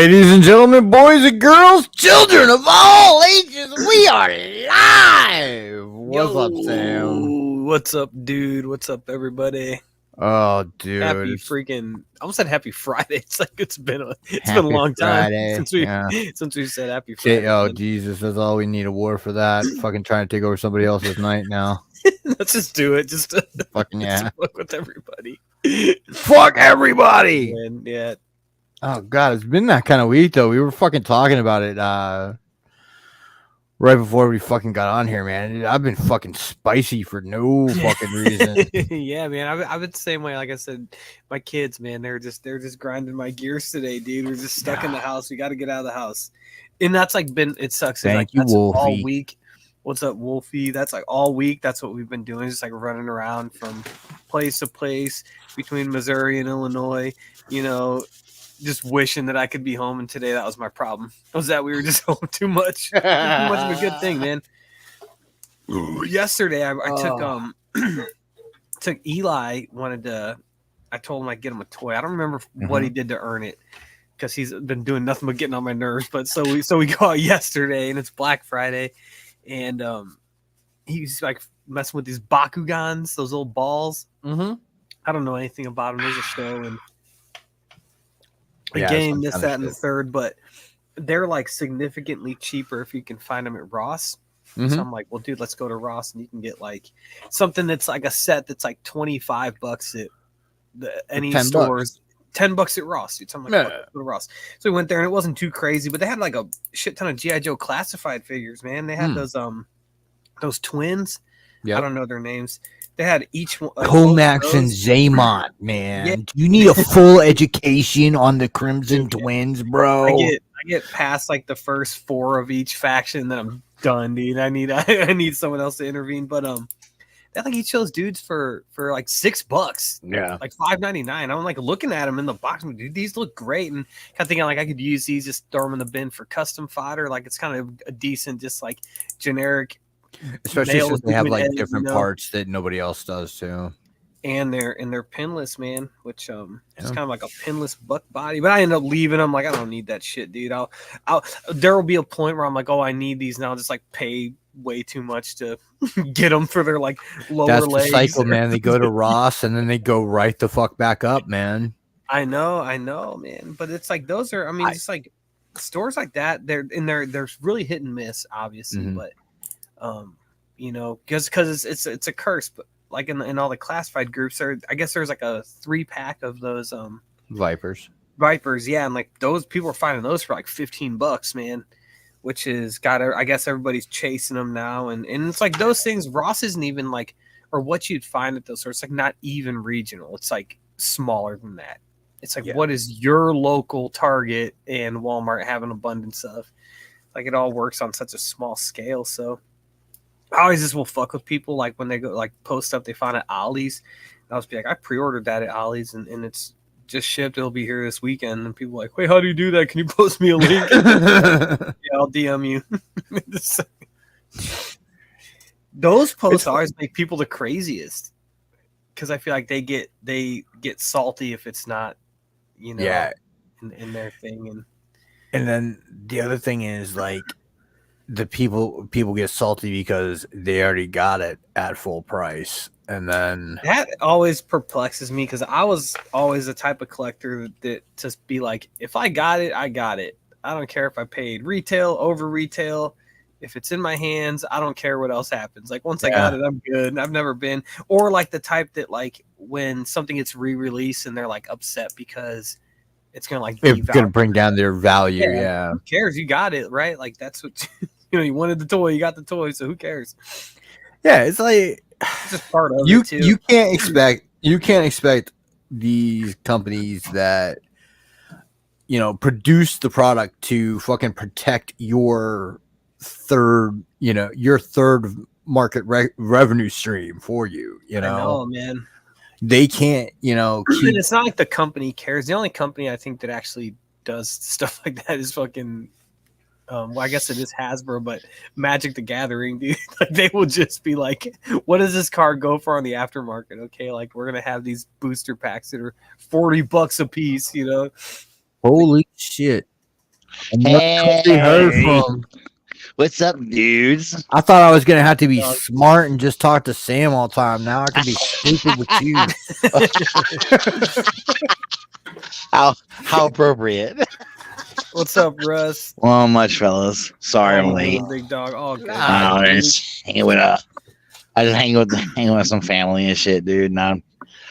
Ladies and gentlemen, boys and girls, children of all ages, we are live. What's up, Sam? What's up, dude? What's up, everybody? Oh, dude. Happy freaking! I almost said Happy Friday. It's like it's been a Happy long time Friday. since we said Happy Friday. Oh, Jesus, that's all we need a war for that. Fucking trying to take over somebody else's night now. Let's just do it. Just to, fucking yeah. Fuck with everybody. Fuck everybody. And yeah. Oh God, it's been that kind of week though. We were fucking talking about it right before we fucking got on here, man. I've been fucking spicy for no fucking reason. Yeah, man. I've been the same way. Like I said, my kids, man, they're just grinding my gears today, dude. We're just stuck in the house. We got to get out of the house, and that's like it sucks. Thank you, Wolfie. All week. What's up, Wolfie? That's like all week. That's what we've been doing, just like running around from place to place between Missouri and Illinois. You know, just wishing that I could be home. And today that was my problem. Was that we were just home too much. Too much of a good thing, man. Yesterday I took Eli. I told him I'd get him a toy. I don't remember what he did to earn it, because he's been doing nothing but getting on my nerves. But so we go out yesterday, and it's Black Friday, and he's like messing with these Bakugans, those little balls. I don't know anything about them. There's a show and a game, this, that, and the third, but they're like significantly cheaper if you can find them at Ross. So I'm like, well, dude, let's go to Ross, and you can get like something that's like a set that's like $25 at any stores. $10 at Ross, dude. So I'm like, go to Ross. So we went there, and it wasn't too crazy, but they had like a shit ton of G.I. Joe classified figures, man. They had those twins. Yep. I don't know their names. They had each one. Comax and Zaymont, man. Yeah. Do you need a full education on the Crimson Twins, bro? I get past like the first 4 of each faction, then I'm done, dude. I need someone else to intervene. But they like each of those dudes for like $6. Yeah, like $5.99. I'm like looking at them in the box. I'm like, dude, these look great, and kind of thinking like I could use these, just throw them in the bin for custom fodder. Like it's kind of a decent, just like generic. Especially since they have like different parts that nobody else does too. And they're pinless, man, which it's kind of like a pinless buck body. But I end up leaving them. Like, I don't need that shit, dude. There will be a point where I'm like, oh, I need these now. I'll just like pay way too much to get them for their like lower legs. That's the cycle, man. They go to Ross and then they go right the fuck back up, man. I know, man. But it's like those are. I mean, just like stores like that. They're really hit and miss, obviously, but. You know, because it's a curse, but like in all the classified groups, I guess there's like a 3-pack of those Vipers, yeah, and like those people are finding those for like $15, man, which is I guess everybody's chasing them now, and it's like those things. Ross isn't even like, or what you'd find at those stores, like not even regional. It's like smaller than that. It's like what is your local Target and Walmart have an abundance of? Like it all works on such a small scale, so. I always just will fuck with people like when they go like post stuff they find at Ollie's. I'll just be like, I pre-ordered that at Ollie's and it's just shipped. It'll be here this weekend. And people are like, wait, how do you do that? Can you post me a link? Yeah, I'll DM you. Those posts always make people the craziest because I feel like they get salty if it's not, you know, in their thing. And then the other thing is like. The people get salty because they already got it at full price, and then that always perplexes me because I was always the type of collector that just be like, if I got it, I got it. I don't care if I paid retail over retail. If it's in my hands, I don't care what else happens. Like once I got it, I'm good. I've never been or like the type that like when something gets re-released and they're like upset because it's gonna like it's gonna bring down their value. Yeah, who cares? You got it, right? Like that's what. You know, you wanted the toy, you got the toy, so who cares? Yeah, it's like it's just part of you. It too. You can't expect these companies that produce the product to fucking protect your third market revenue stream for you. You know, I know, man. They can't. It's not like the company cares. The only company I think that actually does stuff like that is fucking. Well, I guess it is Hasbro, but Magic the Gathering, dude. Like they will just be like, "What does this card go for on the aftermarket?" Okay, like we're gonna have these booster packs that are $40 a piece. You know, holy shit! Nobody heard from. What's up, dudes? I thought I was gonna have to be smart and just talk to Sam all the time. Now I can be stupid with you. How appropriate. What's up, Russ? Well, much, fellas. Sorry I'm late. Big dog. Oh, God. I just hanging with some family and shit, dude. And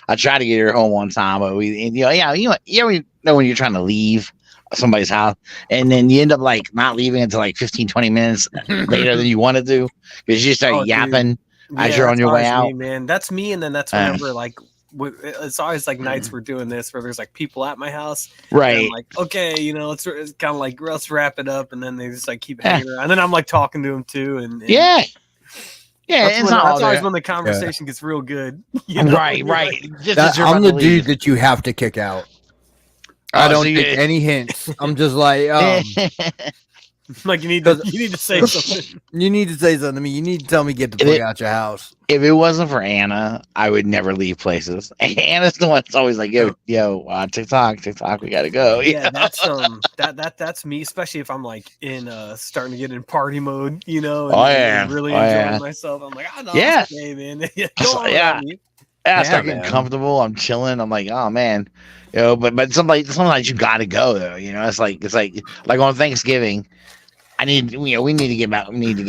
I tried to get her home one time, but you know when you're trying to leave somebody's house and then you end up like not leaving until like 15-20 minutes later than you wanted to because you start yapping as you're on your way out. Man, that's me. And then that's whenever like it's always like nights we're doing this where there's like people at my house, right? I'm like, okay, it's kind of like let's wrap it up, and then they just like keep hanging around, and then I'm like talking to them too, and yeah. That's always when the conversation gets real good. Right. I'm the dude that you have to kick out. I don't take any hints. I'm just like, like you need to say something. You need to say something to me. You need to tell me get the fuck out your house. If it wasn't for Anna, I would never leave places. Anna's the one that's always like, yo, TikTok, we gotta go. Yeah, that's me, especially if I'm like in starting to get in party mode, and really enjoying myself. I'm like, okay, man. I start getting comfortable. I'm chilling. I'm like, oh man, but sometimes you gotta go though. It's like on Thanksgiving. we need to get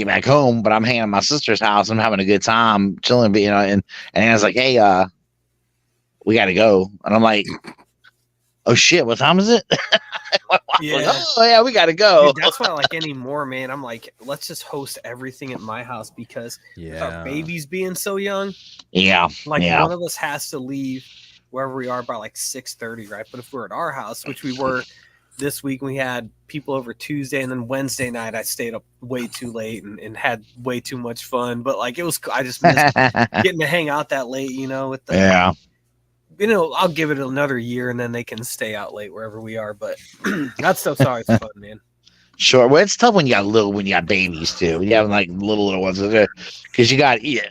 back home, but I'm hanging at my sister's house. I'm having a good time, chilling, and Anna's like, hey, we got to go. And I'm like, oh shit, what time is it? We got to go. Dude, that's why like anymore, man. I'm like, let's just host everything at my house because with our babies being so young, one of us has to leave wherever we are by like 6:30, right? But if we're at our house, which we were this week, we had people over Tuesday, and then Wednesday night I stayed up way too late and had way too much fun. But like I just missed getting to hang out that late, with the I'll give it another year and then they can stay out late wherever we are. But that stuff's always fun, man. Sure. Well, it's tough when you got babies too. When you have like little ones, because you got you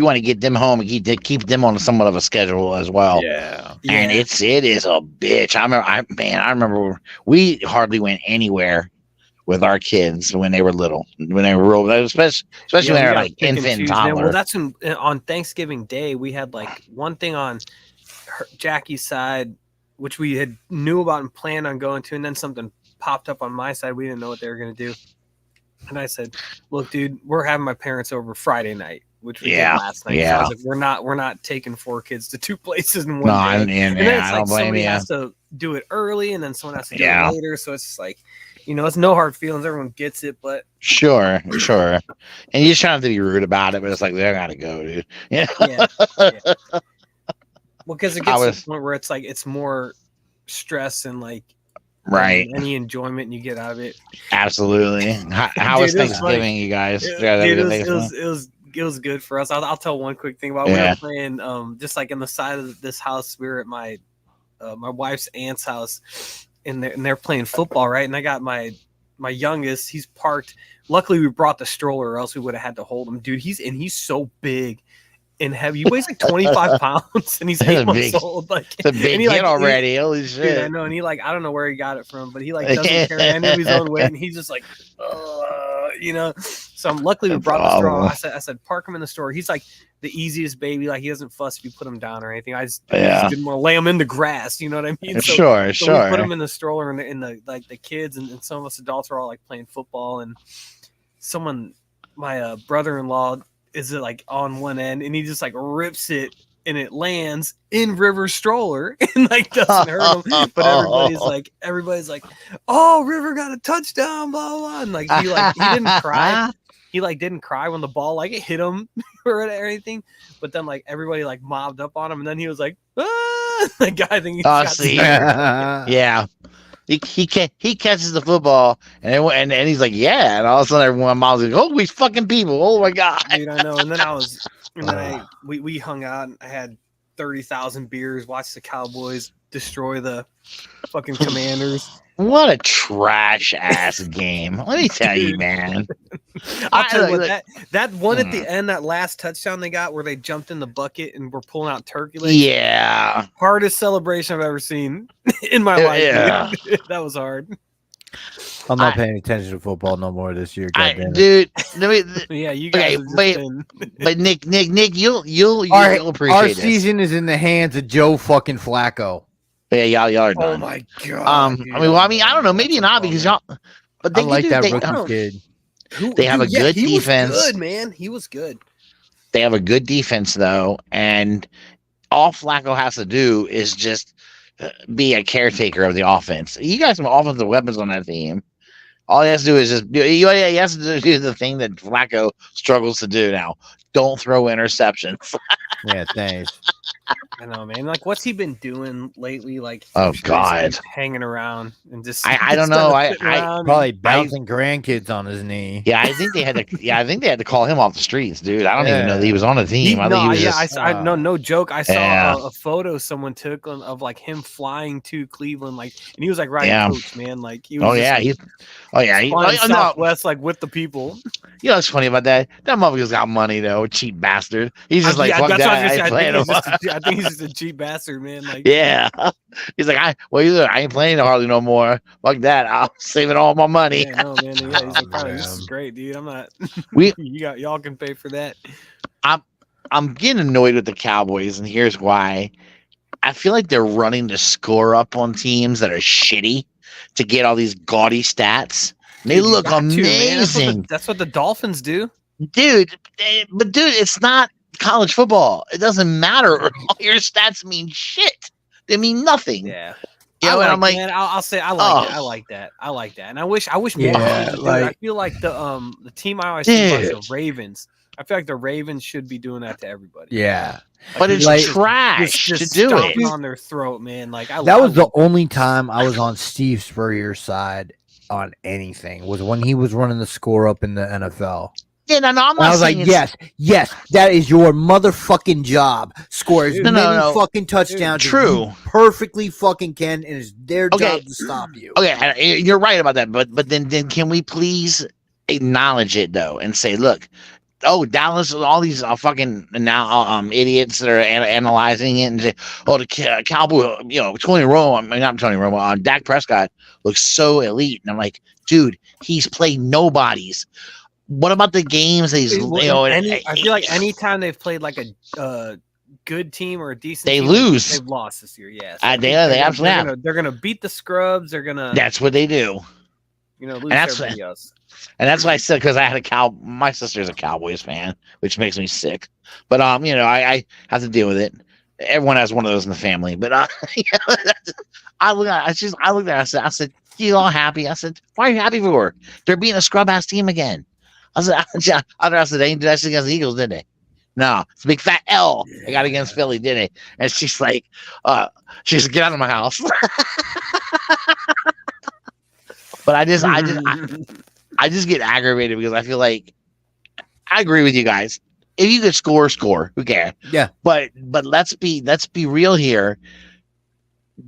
want to get them home and keep them on somewhat of a schedule as well. Yeah. And it is a bitch. I remember we hardly went anywhere with our kids when they were little, when they were real, especially when they were like infant and toddler. Well, that's on Thanksgiving Day we had like one thing on Jackie's side, which we had knew about and planned on going to, and then something popped up on my side. We didn't know what they were going to do. And I said, look, dude, we're having my parents over Friday night, which we did last night. Yeah. So I was like, we're not taking 4 kids to 2 places in one day. And then it's like somebody has to do it early and then someone has to do it later. So it's just like, it's no hard feelings. Everyone gets it, but sure. And you just trying not to be rude about it, but it's like, they gotta go, dude. Yeah. Well, because it gets to the point where it's like, it's more stress and like, any enjoyment you get out of it. Absolutely. How was Thanksgiving, you guys? It was good for us. I'll tell one quick thing about we were playing just like in the side of this house. We were at my wife's aunt's house and they're playing football, right? And I got my youngest, he's parked. Luckily we brought the stroller or else we would have had to hold him. Dude, he's so big and heavy. He weighs like 25 pounds and he's 8 months old. Like, it's a big kid already. Holy shit. Dude, I know. And he like, I don't know where he got it from, but he like doesn't carry any of his own weight. And he's just like, So luckily we brought the straw. I said, park him in the store. He's like the easiest baby. Like he doesn't fuss if you put him down or anything. I just didn't want to lay him in the grass. You know what I mean? So, sure. We put him in the stroller and in the like the kids and some of us adults were all like playing football and my brother-in-law is it like on one end and he just like rips it and it lands in River's stroller and like doesn't hurt him. But everybody's like, oh, River got a touchdown, blah blah. And like he didn't cry. He like didn't cry when the ball like it hit him or anything. But then like everybody like mobbed up on him and then he was like, ah! The guy thinking yeah. He catches the football and he's like, yeah, and all of a sudden everyone mom's like, oh, we fucking people, oh my god, dude, I know. And then we hung out and I had 30,000 beers, watched the Cowboys destroy the fucking Commanders. What a trash ass game. Let me tell you, man. I'll tell you what, that one at the end, that last touchdown they got where they jumped in the bucket and were pulling out turkey legs. Yeah. Hardest celebration I've ever seen in my life. Yeah. That was hard. I'm not paying attention to football no more this year. Dude, yeah, you guys. Okay, but Nick, you'll appreciate our this. season is in the hands of Joe fucking Flacco. Yeah, y'all are done. Oh my god. Dude, I don't know, maybe not because y'all. But they like that rookie kid. They have a good defense. Was good, man. He was good. They have a good defense though, and all Flacco has to do is just be a caretaker of the offense. You got some offensive weapons on that team. All he has to do is just he has to do the thing that Flacco struggles to do now. Don't throw interceptions. Yeah, thanks. I know, man. Like, what's he been doing lately? Like, oh god, hanging around and just I don't know. I probably bouncing grandkids on his knee. Yeah, I think they had to. Yeah, I think they had to call him off the streets, dude. I don't even know that he was on a team. No joke. I saw a photo someone took of like him flying to Cleveland, like, and he was like riding coach, man. Like, he was. Southwest, like with the people. You know what's funny about that? That motherfucker's got money though, cheap bastard. He's just like, fuck that. I think he's just a cheap bastard, man. Like, yeah, he's like, I ain't playing hardly no more. Fuck that. I'll save it all my money. Yeah, no, man. Yeah, he's like, this is great, dude. I'm not. Y'all can pay for that. I'm getting annoyed with the Cowboys, and here's why. I feel like they're running to score up on teams that are shitty to get all these gaudy stats. They look amazing. That's what the Dolphins do, dude. But dude, it's not college football. It doesn't matter. All your stats mean shit. They mean nothing. Yeah. You know, and I'm like, man, I'll say I like that. I like that. And I wish more I feel like the team I always think about is the Ravens. I feel like the Ravens should be doing that to everybody. Yeah. Like, but it's trash just to do it on their throat, man. Like that was the only time I was on Steve Spurrier's side on anything was when he was running the score up in the NFL. Yeah, no, I'm not. I was like, yes, that is your motherfucking job. Score as many fucking touchdowns. True, as you perfectly fucking can, and it's their job to stop you. Okay, you're right about that. But then can we please acknowledge it though and say, look, Dallas, all these fucking now idiots that are analyzing it and say, the Cowboy, Tony Romo, not Tony Romo, Dak Prescott looks so elite, and I'm like, dude, he's played nobodies. What about the games that he's? I feel like anytime they've played like a good team or a decent, they team, lose. They've lost this year. Yes, they absolutely have. They're gonna beat the scrubs. They're gonna. That's what they do. Lose everybody else. And that's why I said, because I had my sister's a Cowboys fan, which makes me sick. But I have to deal with it. Everyone has one of those in the family. But I looked at her. I said, "You all happy?" I said, "Why are you happy for? They're being a scrub ass team again." I said, "They didn't do that against the Eagles, did they?" No, it's a big fat L they got against Philly, did they? And she's like, she said, "Get out of my house." But I just get aggravated because I feel like I agree with you guys. If you could score. Who cares? Yeah. But let's be real here.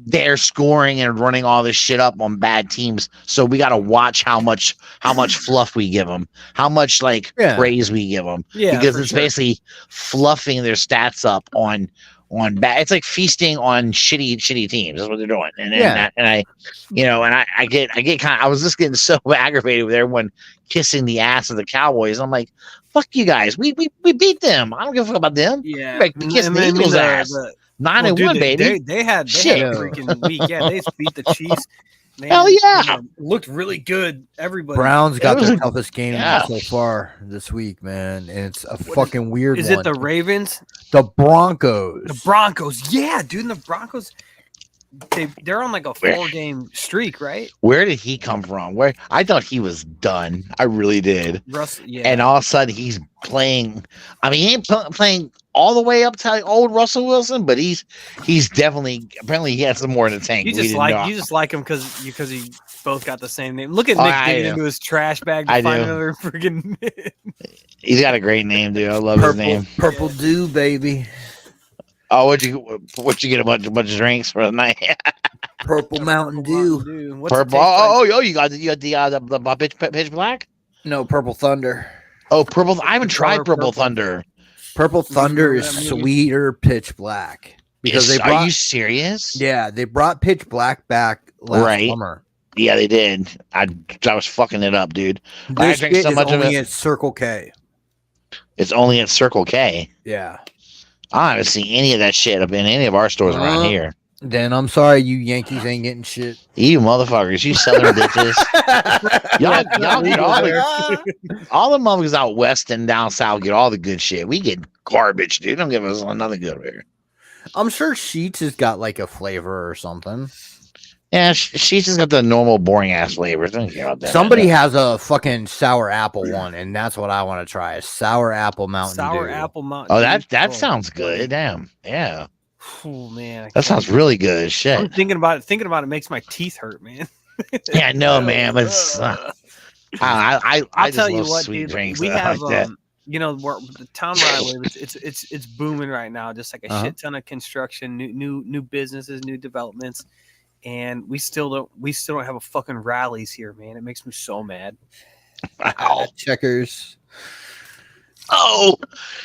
They're scoring and running all this shit up on bad teams, so we got to watch how much fluff we give them, how much praise we give them, because it's basically fluffing their stats up on bad. It's like feasting on shitty teams. That's what they're doing. And I get kind of. I was just getting so aggravated with everyone kissing the ass of the Cowboys. I'm like, fuck you guys. We beat them. I don't give a fuck about them. Yeah, kissing the Eagles' ass. 9-1, baby. They had a freaking week. Yeah, they beat the Chiefs. Man, hell yeah! Looked really good. Everybody. Browns got their toughest game so far this week, man, and it's a fucking weird one. Is it the Ravens? The Broncos. The Broncos. Yeah, dude. The Broncos. They're on like a 4-game streak, right? Where did he come from? Where I thought he was done. I really did. And all of a sudden he's playing. I mean, he ain't playing all the way up to old Russell Wilson, but he's definitely apparently he has some more in the tank. You just like him because you both got the same name. Look at Nick digging into his trash bag to find another freaking. He's got a great name, dude. I love his name. Purple Dew, baby. Oh, what'd you get a bunch of drinks for the night? Purple Mountain Dew. Purple. Oh, you got the pitch black? No, Purple Thunder. Oh, purple. I haven't tried Purple Thunder. Purple Thunder is sweeter pitch black because are you serious? Yeah, they brought pitch black back last summer. Yeah, they did. I was fucking it up, dude. I This drank shit so is much of only it. at Circle K. It's only at Circle K. Yeah. I haven't seen any of that shit up in any of our stores around here. Then I'm sorry, you Yankees ain't getting shit. You motherfuckers, you southern bitches. y'all get all the motherfuckers out west and down south get all the good shit. We get garbage, dude. Don't give us another good here. I'm sure Sheets has got like a flavor or something. Yeah, she's just got the normal boring ass flavors. Don't care about that. Somebody has a fucking sour apple one, and that's what I want to try. A sour apple Mountain Dew. Apple Mountain Oh, Dew. that sounds good. Damn. Yeah. Oh man, That sounds really good. Shit. I'm thinking about it. Thinking about it makes my teeth hurt, man. Yeah, I know, man. But I I'll just tell you love what, sweet dude. drinks We have like that. you know, the town where I live, it's booming right now. Just like a shit ton of construction, new businesses, new developments, and we still don't have a fucking Rallies here, man. It makes me so mad. Checkers. Oh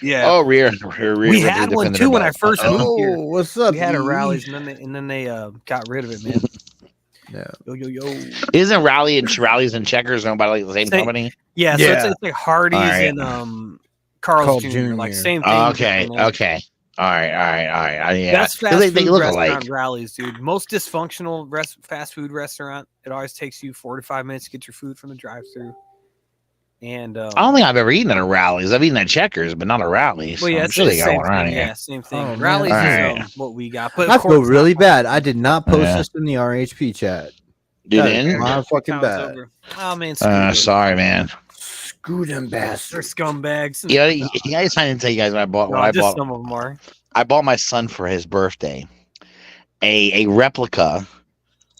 yeah. Oh, rear. We had one too when I first moved here. What's up? We had a Rallies, and then they got rid of it, man. Yeah. Yo. Isn't Rallies and Checkers owned by like the same company? Yeah, so it's like Hardee's right. and Carl's Jr. Like same thing. Okay. All right. Yeah. That's fast food they look restaurant alike. Rallies, dude. Most dysfunctional fast food restaurant. It always takes you 45 minutes to get your food from the drive-through. And I don't think I've ever eaten at a Rallies. I've eaten at Checkers, but not a Rallies. Well, yeah, I'm it's sure the they got same one around thing. here. Yeah, same thing. Oh, Rallies man. is what we got. But I feel really bad. I did not post this in the RHP chat. You didn't? My fucking bad. Over. Oh man, sorry, man. Screw them bastards. They're scumbags. Yeah, I didn't tell you guys what I bought. Some of them are. I bought my son for his birthday a replica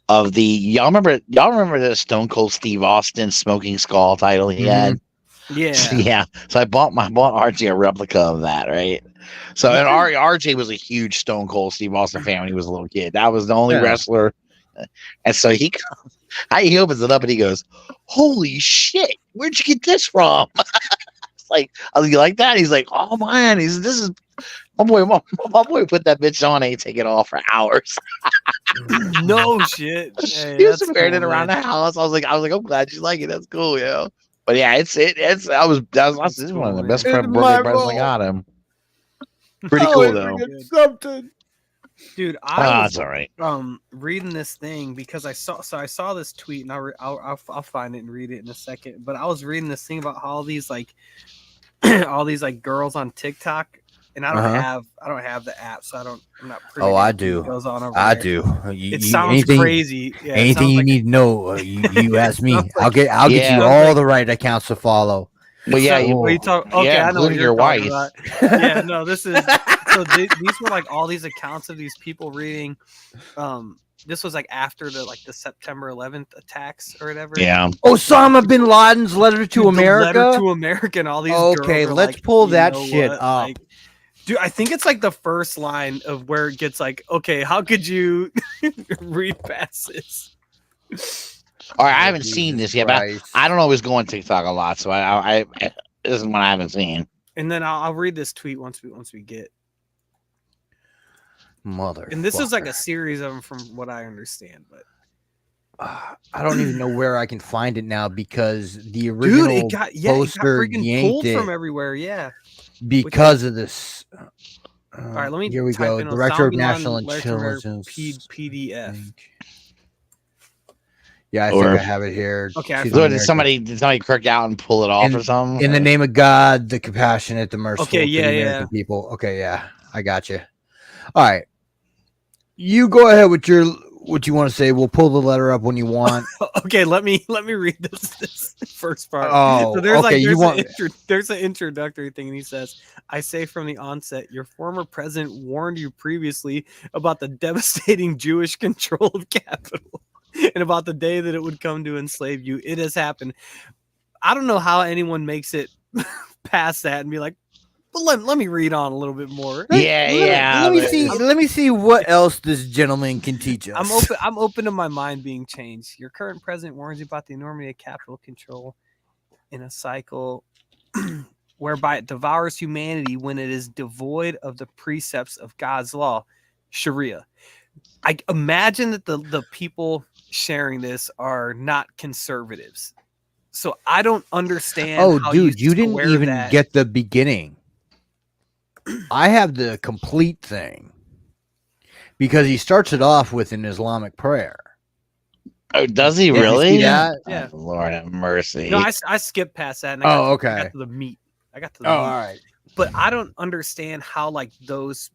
of the y'all remember the Stone Cold Steve Austin Smoking Skull title he had? Yeah. So I bought RJ a replica of that, right? So and RJ was a huge Stone Cold Steve Austin fan when he was a little kid. That was the only wrestler. And so he opens it up and he goes, "Holy shit, where'd you get this from?" It's like, you like that? He's like, "Oh man, this is my boy put that bitch on, ain't take it off for hours." No shit. Hey, he was wearing it around the house. I was like, I'm glad you like it. That's cool, yo. But yeah, it's this is one of the best birthday presents I got him. Pretty cool though. Something. Dude, I was that's all right. Reading this thing because I saw this tweet and I'll find it and read it in a second. But I was reading this thing about all these like all these like girls on TikTok, and I don't have the app, so I'm not. I do. I do. It sounds crazy. Yeah, anything you need to know, you ask me. I'll get you all the right accounts to follow. But yeah, okay, I know what your wife. Yeah, no, this is. So these were like all these accounts of these people reading. This was like after the September 11th attacks or whatever. Yeah. Osama bin Laden's letter to America. Letter to America, and all these. Okay, let's pull that shit up. Dude, I think it's like the first line of where it gets like, okay, how could you read past this? All right, I haven't seen this yet, but I don't always go on TikTok a lot, so I this is one I haven't seen. And then I'll read this tweet once we get. Mother. And this is like a series of them from what I understand, but I don't even know where I can find it now because the original poster yanked it from everywhere. Yeah, because of this. All right, let me. Here we go. Director of National Intelligence PDF. Yeah, I think I have it here. Okay. So did somebody crick out and pull it off or something? In the name of God, the compassionate, the merciful, okay, yeah. people. Okay, yeah, I got you. All right, you go ahead with what you want to say. We'll pull the letter up when you want. Okay, let me read this first part. Oh, so there's okay. There's an introductory thing, and he says, "I say from the onset, your former president warned you previously about the devastating Jewish control of capital." And about the day that it would come to enslave you. It has happened. I don't know how anyone makes it past that and be like, well, let me read on a little bit more. Yeah. Let me see what else this gentleman can teach us. I'm open to my mind being changed. Your current president warns you about the enormity of capital control in a cycle whereby it devours humanity when it is devoid of the precepts of God's law, Sharia. I imagine that the people sharing this are not conservatives. So I don't understand. Oh, how dude, you didn't square even that. get the beginning. I have the complete thing because he starts it off with an Islamic prayer. Oh, does he Yeah. really? You see that? Yeah. Oh, Lord have mercy. No, I skipped past that. And I Oh, got okay. to the meat. I got to the Oh, meat. all right. But I don't understand how like those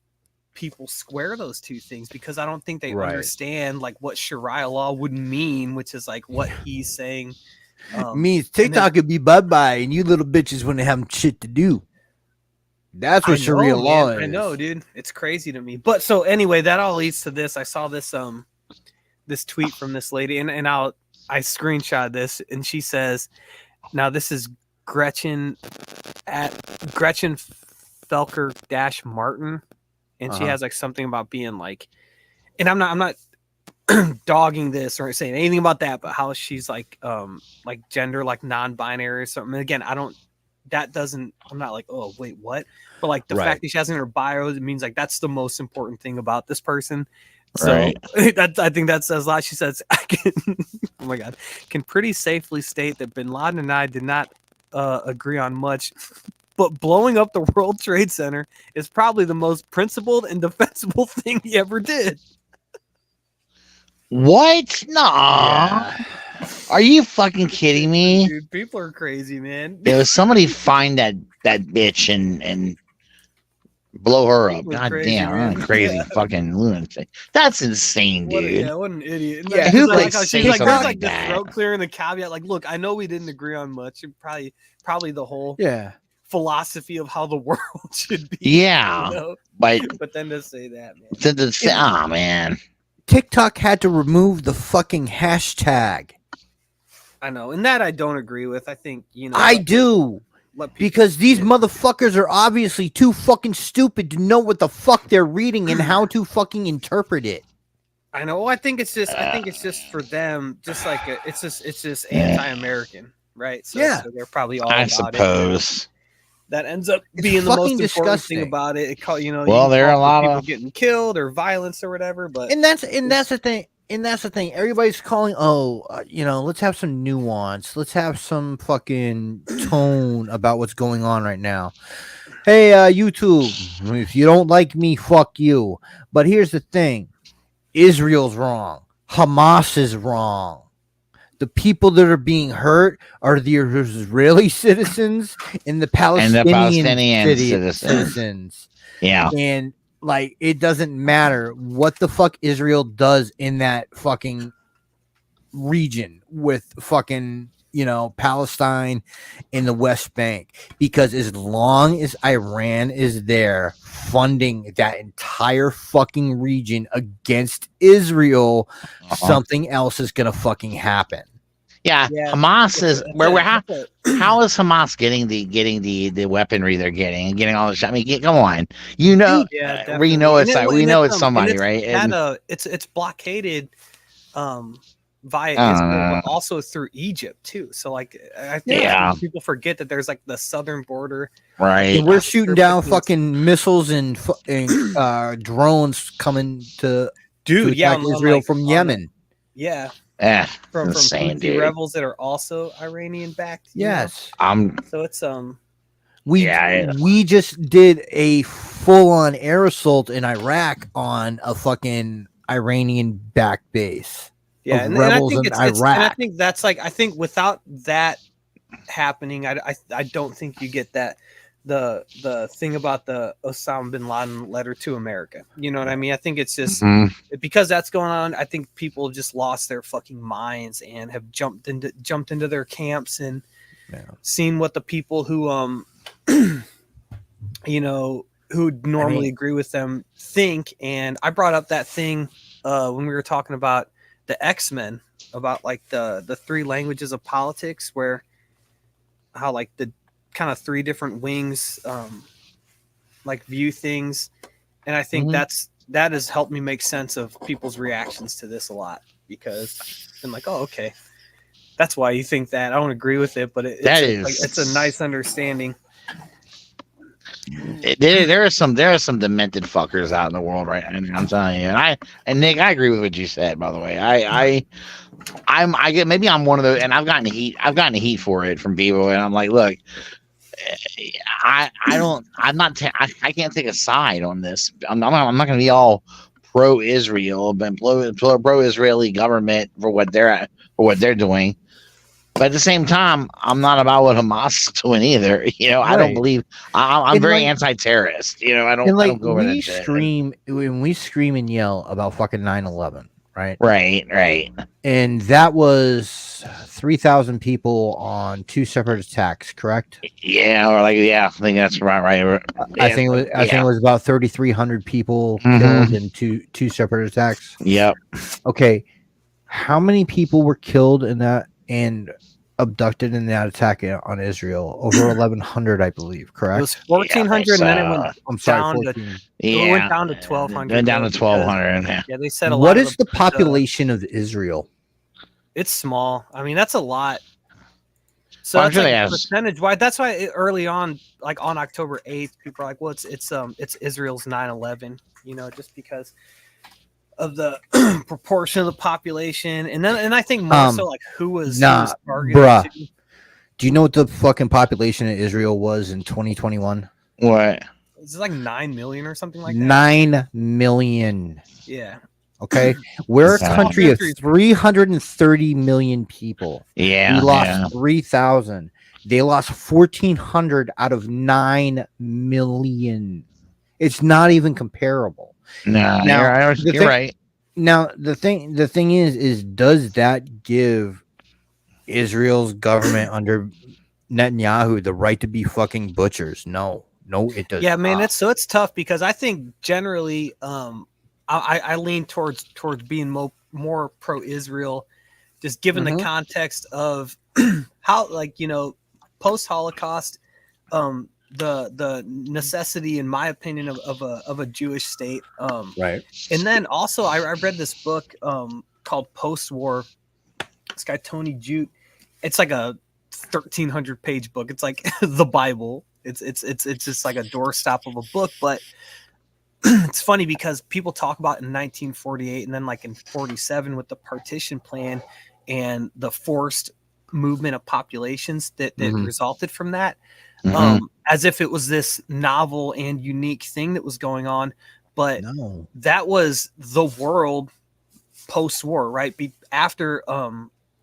people square those two things, because I don't think they Right. understand like what Sharia law would mean, which is like what he's saying. Means TikTok could be bye-bye and you little bitches wouldn't have shit to do. That's what Sharia law is. I know, dude. It's crazy to me. But so anyway, that all leads to this. I saw this this tweet from this lady, and I screenshot this, and she says, now this is Gretchen Felker Martin, and she has like something about being like, and I'm not dogging this or saying anything about that, but how she's like gender like non-binary or something. And again, I'm not like, oh wait, what? But like the fact that she has in her bio, it means like that's the most important thing about this person. So I think that says a lot. She says, I can, oh my God, can pretty safely state that Bin Laden and I did not agree on much, but blowing up the World Trade Center is probably the most principled and defensible thing he ever did. What? Nah. Yeah. Are you fucking kidding me? Dude, people are crazy, man. Somebody find that bitch and blow her up. God crazy, damn, I'm a crazy fucking lunatic. That's insane, dude. What an idiot. Yeah, who like she's like, there's like the throat clear and the caveat. Like, look, I know we didn't agree on much. Probably the whole philosophy of how the world should be. Yeah, you know? but then to say that, man. Man. TikTok had to remove the fucking hashtag. I know, and that I don't agree with. I think, I do. Because these motherfuckers are obviously too fucking stupid to know what the fuck they're reading and how to fucking interpret it. I know. I think it's just for them, just like it's just anti-American, right? So they're probably all. I suppose. That ends up being the most important thing about it. Well, there are a lot of people getting killed or violence or whatever, but that's the thing. And that's the thing. Everybody's calling, let's have some nuance. Let's have some fucking tone about what's going on right now. Hey, YouTube, if you don't like me, fuck you. But here's the thing. Israel's wrong. Hamas is wrong. The people that are being hurt are the Israeli citizens and the Palestinian citizens. Yeah. And like, it doesn't matter what the fuck Israel does in that fucking region with fucking, Palestine in the West Bank. Because as long as Iran is there funding that entire fucking region against Israel, something else is going to fucking happen. Yeah, Hamas is where we're how is Hamas getting the weaponry they're getting all the shit? I mean, come on, we know it's somebody, right? It's blockaded via Israel, but also through Egypt too. So like, I think people forget that there's like the southern border, right? And we're shooting down fucking missiles and drones coming to attack Israel from Yemen. From Houthi rebels that are also Iranian backed. Yes. So it's we just did a full on air assault in Iraq on a fucking Iranian backed base. Yeah, and I think Iraq. And I think that's like, I think without that happening, I don't think you get that the thing about the Osama bin Laden letter to America. You know what I mean? I think it's just because that's going on. I think people just lost their fucking minds and have jumped into their camps and seen what the people who who normally agree with them think. And I brought up that thing when we were talking about the X-Men, about like the three languages of politics, where how like the kind of three different wings like view things. And I think that has helped me make sense of people's reactions to this a lot, because I'm like, oh, okay, that's why you think that. I don't agree with it, but it's a nice understanding. There are some demented fuckers out in the world right now. I'm telling you, and Nick, I agree with what you said. By the way, maybe I'm one of those, and I've gotten heat for it from people, and I'm like, look, I can't take a side on this. I'm not going to be all pro-Israel, but pro-Israeli government for what they're doing. But at the same time, I'm not about what Hamas is doing either. I don't believe I'm very anti-terrorist. I don't go over that shit. When we scream and yell about fucking 9/11, right? Right. And that was 3,000 people on 2 separate attacks, correct? Yeah, I think that's right. I think it was about 3,300 people killed in two separate attacks. Yep. Okay, how many people were killed in that and abducted in that attack on Israel? Over 1,100, I believe. Correct. It was 1,400, and then it went down to 1,200. Went down to 1,200. Yeah, they said what is the population of Israel? It's small. I mean, that's a lot. So that's percentage wise. That's why early on, like on October 8th, people are like, "Well, it's Israel's 9/11." Just because of the proportion of the population, and I think more so like who was targeted. Bruh. Do you know what the fucking population of Israel was in 2021? What? Is it like 9 million or something like that? 9 million. Yeah. Okay, we're a country of 330 million people. Yeah, we lost 3,000. They lost 1,400 out of 9 million. It's not even comparable. No, you're right. Now the thing is does that give Israel's government under Netanyahu the right to be fucking butchers? No, it does. Yeah, man, it's tough because I think generally, I lean towards being more pro-Israel, just given the context of how, post Holocaust, the necessity, in my opinion, of a Jewish state. Right. And then also, I read this book called Post War. This guy Tony Jute. It's like a 1,300 page book. It's like the Bible. It's just like a doorstop of a book, but it's funny because people talk about in 1948 and then like in 47 with the partition plan and the forced movement of populations that resulted from that, as if it was this novel and unique thing that was going on. But that was the world post-war, right? After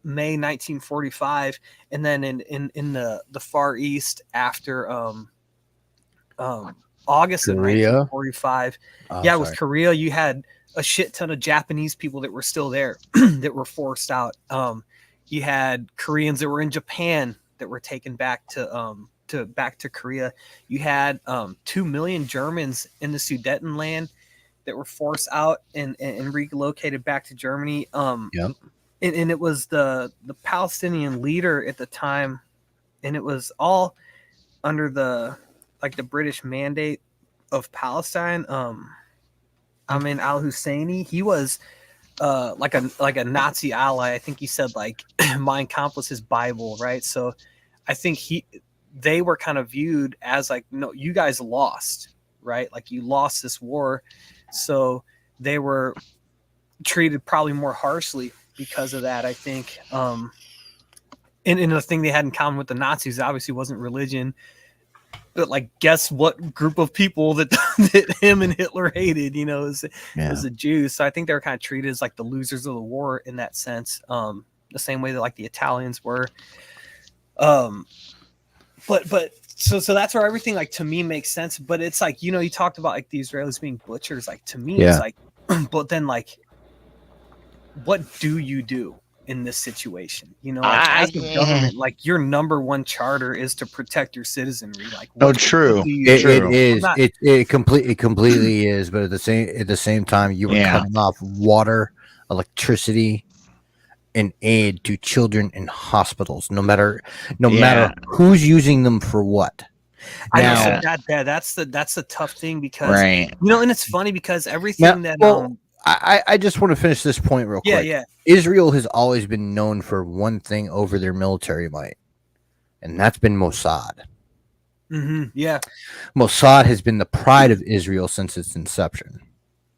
May 1945, and then in the Far East after August of 1945. It was Korea. You had a shit ton of Japanese people that were still there that were forced out. You had Koreans that were in Japan that were taken back to Korea. You had 2 million Germans in the Sudetenland that were forced out and relocated back to Germany. And it was the Palestinian leader at the time, and it was all under the British mandate of Palestine. Amin al-Husseini, he was like a Nazi ally. I think he said Mein Kampf was his Bible, right? So I think they were kind of viewed as no, you guys lost, right? Like you lost this war. So they were treated probably more harshly because of that, I think. And the thing they had in common with the Nazis obviously wasn't religion, but guess what group of people that him and Hitler hated, is the Jews. So I think they were kind of treated as the losers of the war in that sense, the same way that the Italians were. But so that's where everything to me makes sense. But it's you talked about the Israelis being butchers. To me, it's but then what do you do in this situation? As a government, your number one charter is to protect your citizenry. True. It is. It completely is. But at the same time, you were cutting off water, electricity, and aid to children in hospitals. No matter who's using them for what. Now, that's the tough thing because and it's funny because everything I just want to finish this point real quick. Yeah. Israel has always been known for one thing over their military might, and that's been Mossad. Yeah. Mossad has been the pride of Israel since its inception.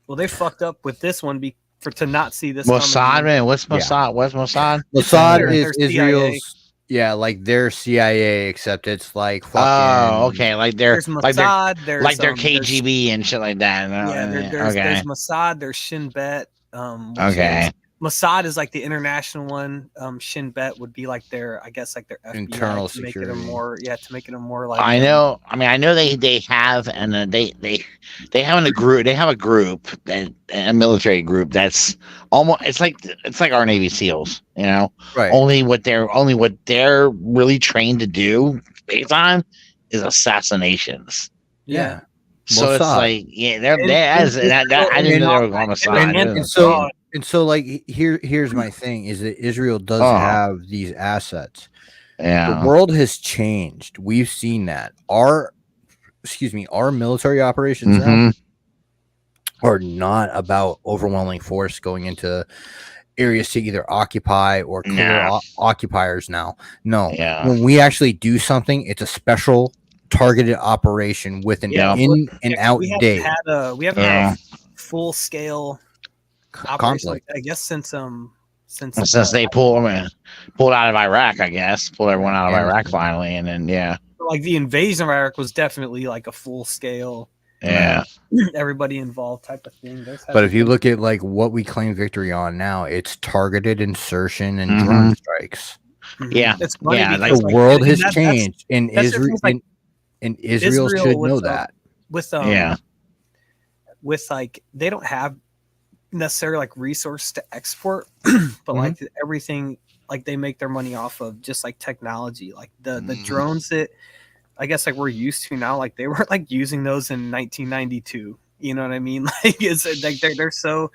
Well, they fucked up with this one to not see this Mossad, man. What's Yeah. Mossad? What's Mossad? Mossad They're is CIA. Israel's, yeah, like their CIA, except it's like fucking. Oh, okay. Like they're There's Mossad. like they're KGB and shit like that. Yeah, there's Mossad. There's Shin Bet. Which Okay. Mossad is like the international one. Shin Bet would be like their, I guess, like their FBI Internal to make it security. to make it a more like. I know. I mean, I know they have, and they have a group. They have a group, a military group that's almost. It's like our Navy SEALs, you know. Right. Only what they're really trained to do based on is assassanations. Yeah. So Mossad. it's like, yeah, I didn't know they were going Mossad. And so like here's my thing is that Israel does have these assets. Yeah. The world has changed. We've seen that. Our military operations now are not about overwhelming force going into areas to either occupy or clear occupiers now. No. Yeah. When we actually do something, it's a special targeted operation with an in and out day. We haven't had a full scale conflict, I guess, since they pulled out of Iraq, I guess. Pulled everyone out of Iraq finally, and then like the invasion of Iraq was definitely like a full scale, everybody involved type of thing. But if you look at like what we claim victory on now, it's targeted insertion and drone strikes. Yeah, it's funny like the world has changed, and Israel should know that. With like they don't have necessarily like resource to export, but like everything, like they make their money off of just like technology, like the drones that I guess like we're used to now. Like they were like using those in 1992. You know what I mean? Like it's like they're so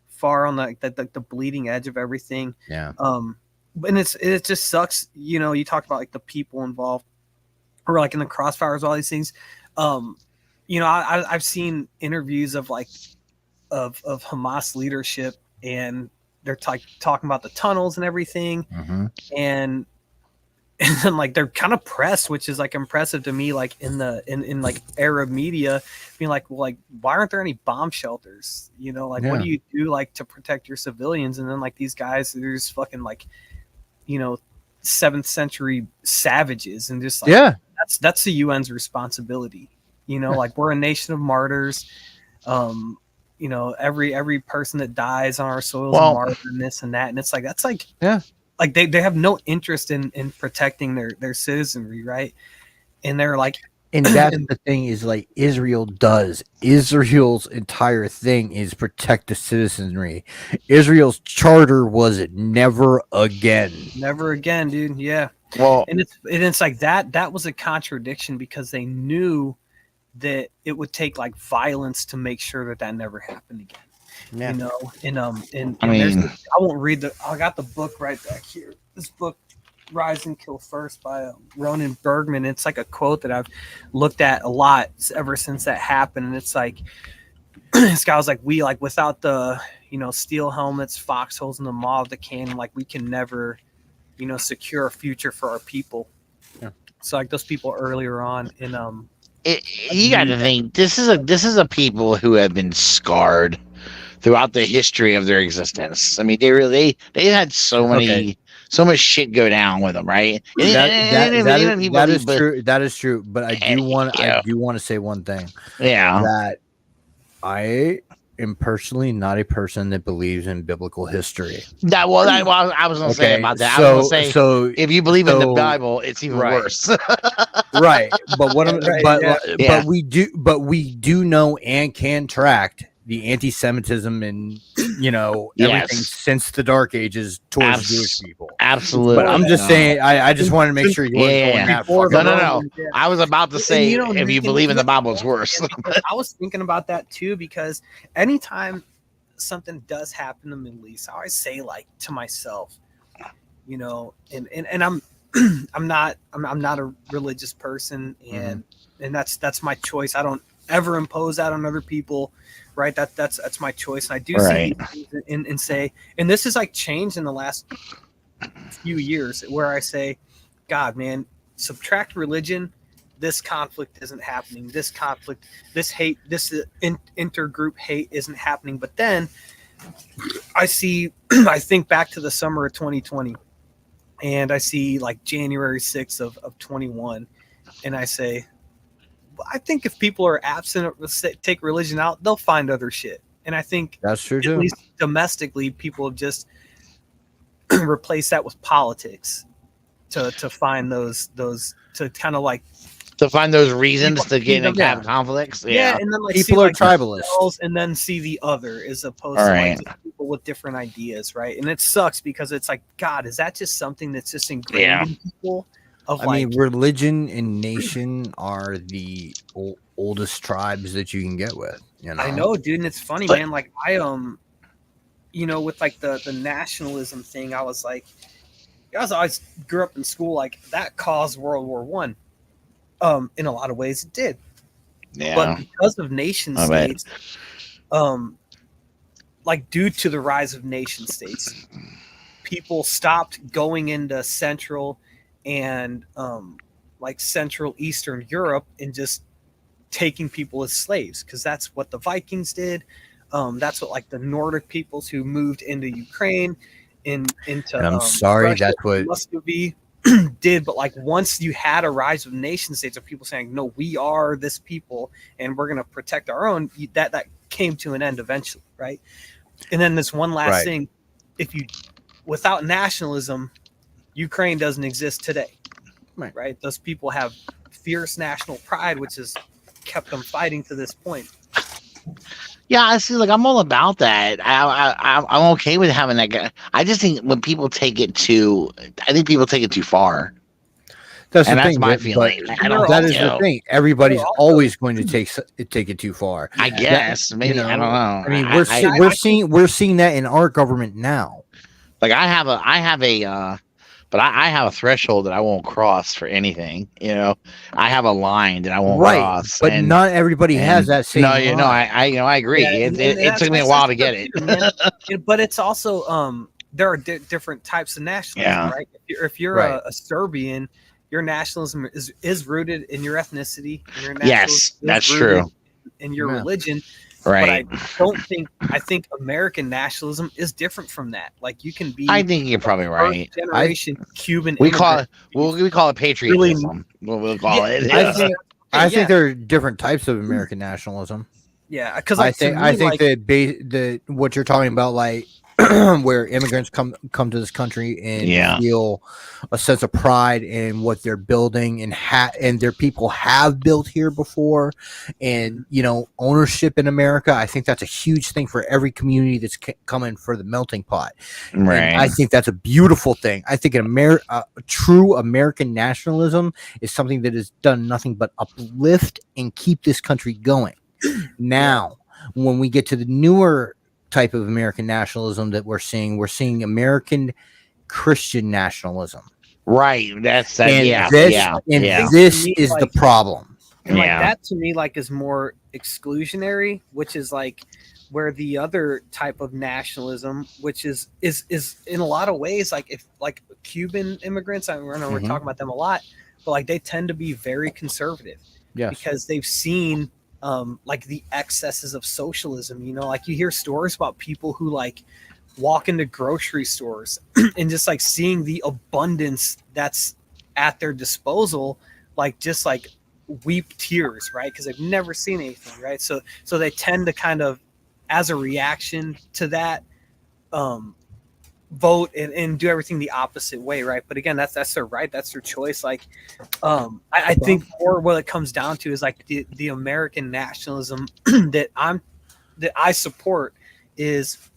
far on the bleeding edge of everything. Yeah. And it just sucks. You know, you talk about like the people involved, or like in the crossfires, all these things. You know, I've seen interviews of like of Hamas leadership, and they're talking about the tunnels and everything, and then like they're kind of pressed, which is like impressive to me. Like in like Arab media, being like, well, like why aren't there any bomb shelters? You know, like what do you do like to protect your civilians? And then like these guys, they're just fucking like, you know, 7th century savages, and just like that's the UN's responsibility. You know, like we're a nation of martyrs. You know, every person that dies on our soil is a martyr, and this and that, and it's like that's like like they have no interest in protecting their citizenry, right? And they're like, and that's the thing is like Israel's entire thing is protect the citizenry. Israel's charter was never again, dude. Yeah. Well, and it's like that was a contradiction, because they knew that it would take like violence to make sure that never happened again. You know, and I mean, I won't read I got the book right back here. This book, Rise and Kill First by Ronan Bergman. It's like a quote that I've looked at a lot ever since that happened. And it's like, this guy was like, we like without the, you know, steel helmets, foxholes, and the maw of the cannon, like we can never, you know, secure a future for our people. Yeah. So like those people earlier on in you got to think this is a people who have been scarred throughout the history of their existence. I mean, they had so much shit go down with them, right? That is true. That is true. But I do want to say one thing. Yeah, that I am personally not a person that believes in biblical history. I was going to say about that. I was going to say, if you believe in the Bible, it's even worse. Right. But but we do know and can track the anti-Semitism and, you know, everything since the Dark Ages towards Jewish people. Absolutely. But I'm just saying, I just wanted to make sure you weren't going that. No. I was about to say, if you believe in the Bible, it's worse. I was thinking about that too, because anytime something does happen in the Middle East, I always say like to myself, you know, and I'm not a religious person, and that's my choice. I don't ever impose that on other people. Right, that's my choice. And I do see and say, and this is like changed in the last few years, where I say, God, man, subtract religion, this conflict isn't happening. This conflict, this hate, this intergroup hate isn't happening. But then I think back to the summer of 2020, and I see like January 6th of 21, and I say, well, I think if people are absent, take religion out, they'll find other shit. And I think That's true at too. least domestically, people have just replaced that with politics to find those to kind of like to find those reasons to get in yeah. conflicts. Yeah, and then like people see, are like, tribalists, and then see the other as opposed All to right. like just people with different ideas, right? And it sucks because it's like, God, is that just something that's just ingrained in people? Of I mean, religion and nation are the oldest tribes that you can get with. You know, I know, dude, and it's funny, man. Like I you know, with like the nationalism thing, I was like, I grew up in school, like that caused World War One. In a lot of ways, it did. Yeah. But because of nation states, like due to the rise of nation states, people stopped going into Central and like Central Eastern Europe and just taking people as slaves, because that's what the Vikings did. That's what like the Nordic peoples who moved into Ukraine into and I'm sorry, Russia, that's what Muscovy did. But like once you had a rise of nation states of people saying, no, we are this people and we're going to protect our own, that came to an end eventually, right? And then this one last thing, if you without nationalism, Ukraine doesn't exist today, right? Those people have fierce national pride, which has kept them fighting to this point. Yeah, I see. Like I'm all about that. I'm okay with having that guy. I just think when people take it too, I think people take it too far. That's that's my feeling. That is the thing. Everybody's always going to take it too far. I guess maybe I don't know. I mean, we're seeing that in our government now. Like I have a but I have a threshold that I won't cross for anything. You know, I have a line that I won't cross. But not everybody has that same. No, you know, I agree. Yeah, it took me a while to get it. But it's also there are different types of nationalism, right? If you're a Serbian, your nationalism is rooted in your ethnicity. And your yes, that's true. In your religion. Right. But I think American nationalism is different from that. Like you can be. I think you're probably right. Generation Cuban. We call it patriotism. We'll call it. I think there are different types of American nationalism. Yeah, because I think that what you're talking about, like where immigrants come to this country and feel a sense of pride in what they're building and their people have built here before, and ownership in America. I think that's a huge thing for every community that's coming for the melting pot. Right. And I think that's a beautiful thing. I think true American nationalism is something that has done nothing but uplift and keep this country going. Now, when we get to the newer type of American nationalism that we're seeing American Christian nationalism. Right. This is the problem. And like that to me is more exclusionary, which is like where the other type of nationalism, which is in a lot of ways like if like Cuban immigrants, I know we're talking about them a lot, but like they tend to be very conservative. Yes. Because they've seen like the excesses of socialism, like you hear stories about people who like walk into grocery stores and just like seeing the abundance that's at their disposal, like just like weep tears, right? Because they've never seen anything, right? So they tend to kind of, as a reaction to that, vote and do everything the opposite way, right? But again, that's their right, that's their choice. Like I think more what it comes down to is like the American nationalism that I support is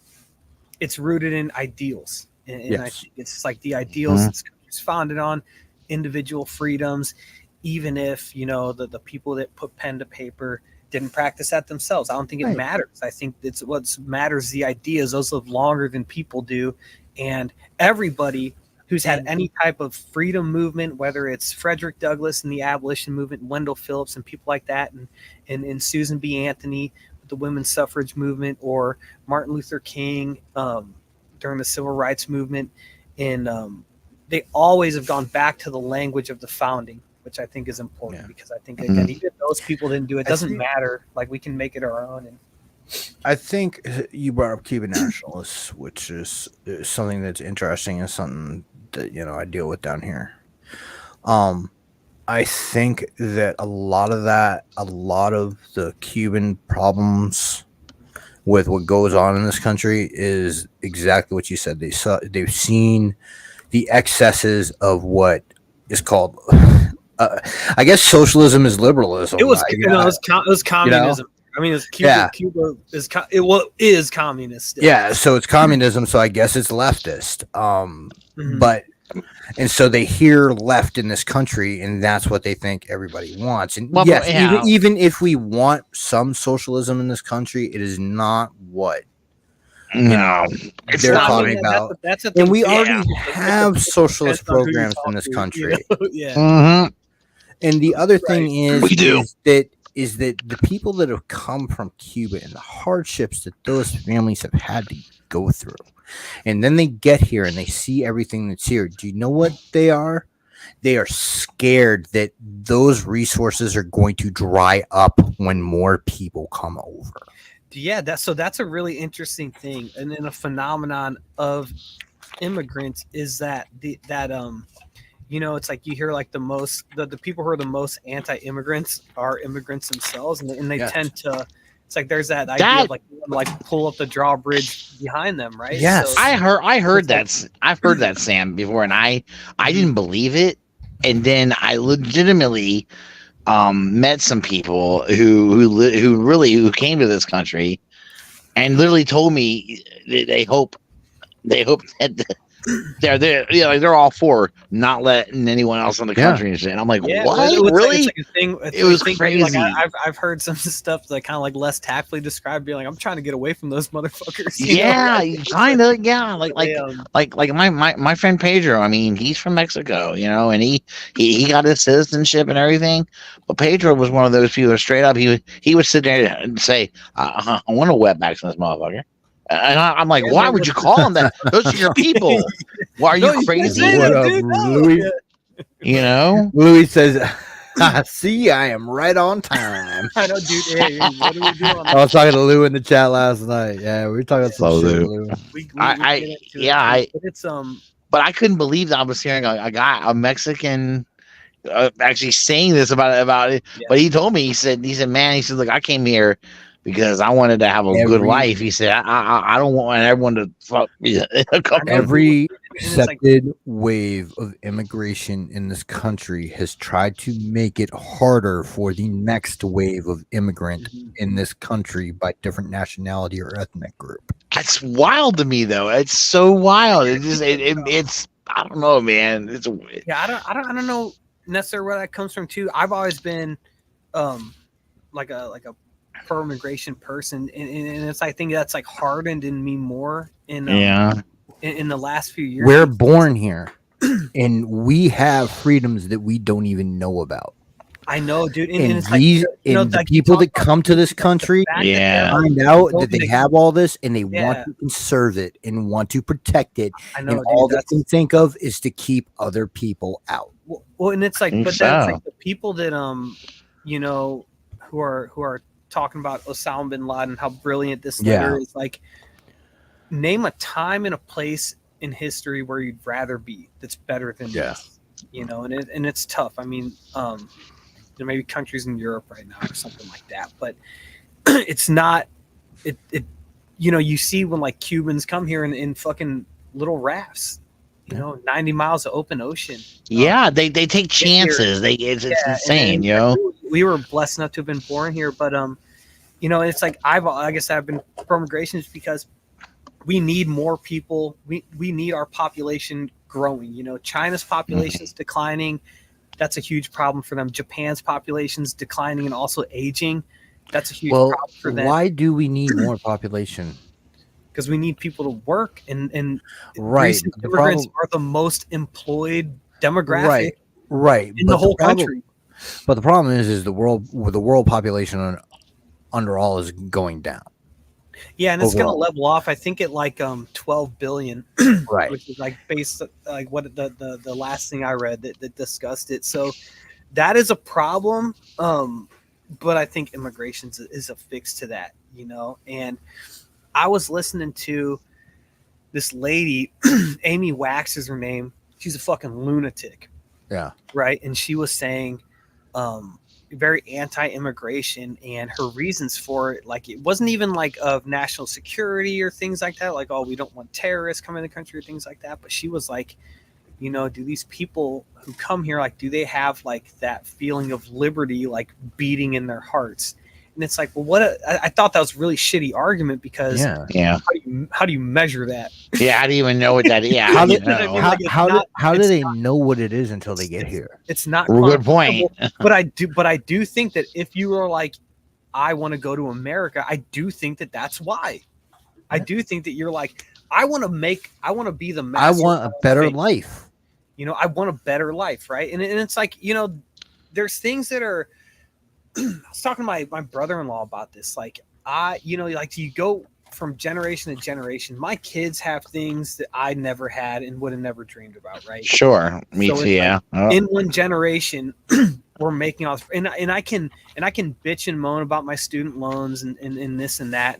it's rooted in ideals, and I think it's like the ideals it's founded on individual freedoms, even if the people that put pen to paper didn't practice that themselves. I don't think it matters. I think it's what matters. The ideas, those live longer than people do. And everybody who's had any type of freedom movement, whether it's Frederick Douglass and the abolition movement, Wendell Phillips and people like that, and Susan B. Anthony with the women's suffrage movement, or Martin Luther King during the civil rights movement, and they always have gone back to the language of the founding, which I think is important because I think again, even if those people didn't do it, doesn't matter. Like we can make it our own. And I think you brought up Cuban nationalists, which is something that's interesting and something that I deal with down here. I think that a lot of the Cuban problems with what goes on in this country is exactly what you said. They've seen the excesses of what is called, I guess, socialism is liberalism. It was it was communism. I mean, it's Cuba. Yeah. Cuba is is communist. Still. Yeah, so it's communism. So I guess it's leftist. But and so they hear left in this country, and that's what they think everybody wants. And yes, even if we want some socialism in this country, it is not what they're talking about. That's and we already have socialist programs in this country. Yeah. And the other thing is that the people that have come from Cuba and the hardships that those families have had to go through, and then they get here and they see everything that's here. Do you know what they are? They are scared that those resources are going to dry up when more people come over. Yeah, that's a really interesting thing, and then a phenomenon of immigrants is that it's like you hear like the people who are the most anti-immigrants are immigrants themselves, and they tend to. It's like there's that idea of like pull up the drawbridge behind them, right? Yes, so, I heard that. I've heard that, Sam, before, and I didn't believe it, and then I legitimately met some people who came to this country and literally told me they hope that they're all for not letting anyone else in the country and shit. And I'm like, what? Really? It was crazy. Like I've heard some stuff that kind of like less tactfully described, being like, I'm trying to get away from those motherfuckers. Kind of. Yeah, like my friend Pedro. I mean, he's from Mexico, and he got his citizenship and everything. But Pedro was one of those people that straight up he would sit there and say, I want to wetback this motherfucker. And I'm like, why would you call them that? Those are your people. Why are you crazy? What up, Louis? Louis says, see, I am right on time. I know, dude. Hey, what are we doing? I was talking to Lou in the chat last night. Yeah, we were talking about some shit, Lou. But I couldn't believe that I was hearing a Mexican actually saying this about it. Yeah. But he told me, he said, man, look, I came here because I wanted to have a good life. He said, I don't want everyone to fuck me. Every accepted wave of immigration in this country has tried to make it harder for the next wave of immigrant in this country by different nationality or ethnic group. That's wild to me, though. It's so wild. It's I don't know, man. I don't know necessarily where that comes from too. I've always been like a pro-immigration person, and it's I think that's like hardened in me more in the last few years. We're born here and we have freedoms that we don't even know about. I know, dude. And it's the people that come to this country find out that they have all this and they want to conserve it and want to protect it. I know, and all they can think of is to keep other people out. Well, and it's like, but that's like the people that who are talking about Osama bin Laden, how brilliant this letter is. Like, name a time and a place in history where you'd rather be that's better than this, and it's tough. I mean, there may be countries in Europe right now or something like that, but it's not. You see when like Cubans come here in fucking little rafts. 90 miles of open ocean. They take chances. It's insane, We were blessed enough to have been born here, but it's like I guess I've been pro-immigration because we need more people. We need our population growing. China's population is declining. That's a huge problem for them. Japan's population is declining and also aging. That's a huge problem for them. Why do we need more population? Because we need people to work, and recent immigrants are the most employed demographic in the whole country. But the problem is the world population under all is going down. Yeah, and it's going to level off. I think at like 12 billion, right? Which is like based like what the last thing I read that discussed it. So that is a problem. But I think immigration is a fix to that. you know. And I was listening to this lady, Amy Wax is her name. She's a fucking lunatic. Yeah. Right. And she was saying, very anti-immigration, and her reasons for it, like, it wasn't even like of national security or things like that, like, oh, we don't want terrorists coming in the country or things like that. But she was like, you know, do these people who come here, like, do they have like that feeling of liberty like beating in their hearts? And it's like, well, I thought that was a really shitty argument, because how do you measure that? Yeah, how do you even know what that is? Yeah, how do It's they not- know what it is until they get here? It's not good point. but I do think that if you are like, I want to go to America, I do think that that's why. I do think that you're like, I want to be the master. I want a better life. You know, I want a better life, right? And it's like, you know, there's things that are. I was talking to my brother-in-law about this. Like, you know, like, you go from generation to generation. My kids have things that I never had and would have never dreamed about, right? Sure, me too. Yeah. Like, in one generation, we're making all this, and I can bitch and moan about my student loans and this and that,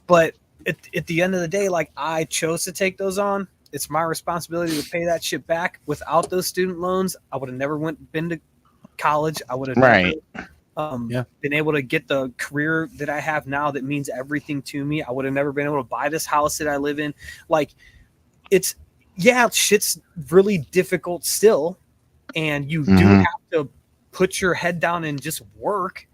but at the end of the day, like, I chose to take those on. It's my responsibility to pay that shit back. Without those student loans, I would have never been to college. I would have never been able to get the career that I have now that means everything to me. I would have never been able to buy this house that I live in. Like, shit's really difficult still, and you do have to put your head down and just work,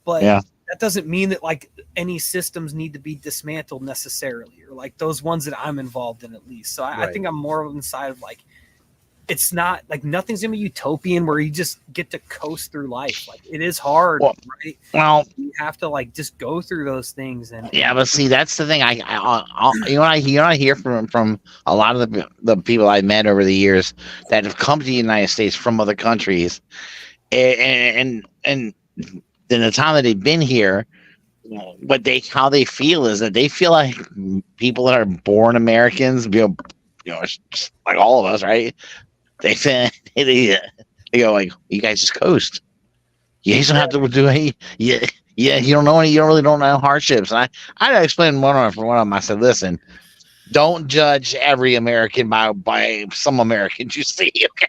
but that doesn't mean that like any systems need to be dismantled necessarily, or like those ones that I'm involved in, at least. So I think I'm more on the side of like, it's not like nothing's gonna be utopian where you just get to coast through life. Like, it is hard, right? Well, you have to like just go through those things. And but see, that's the thing. I hear from a lot of the people I've met over the years that have come to the United States from other countries, and in the time that they've been here, how they feel is that they feel like people that are born Americans, you know, just like all of us, right? They go like, you guys just coast. You guys don't have to do any. You don't know any. You really don't know hardships. And I explained one of them. I said, listen, don't judge every American by some Americans you see. Okay.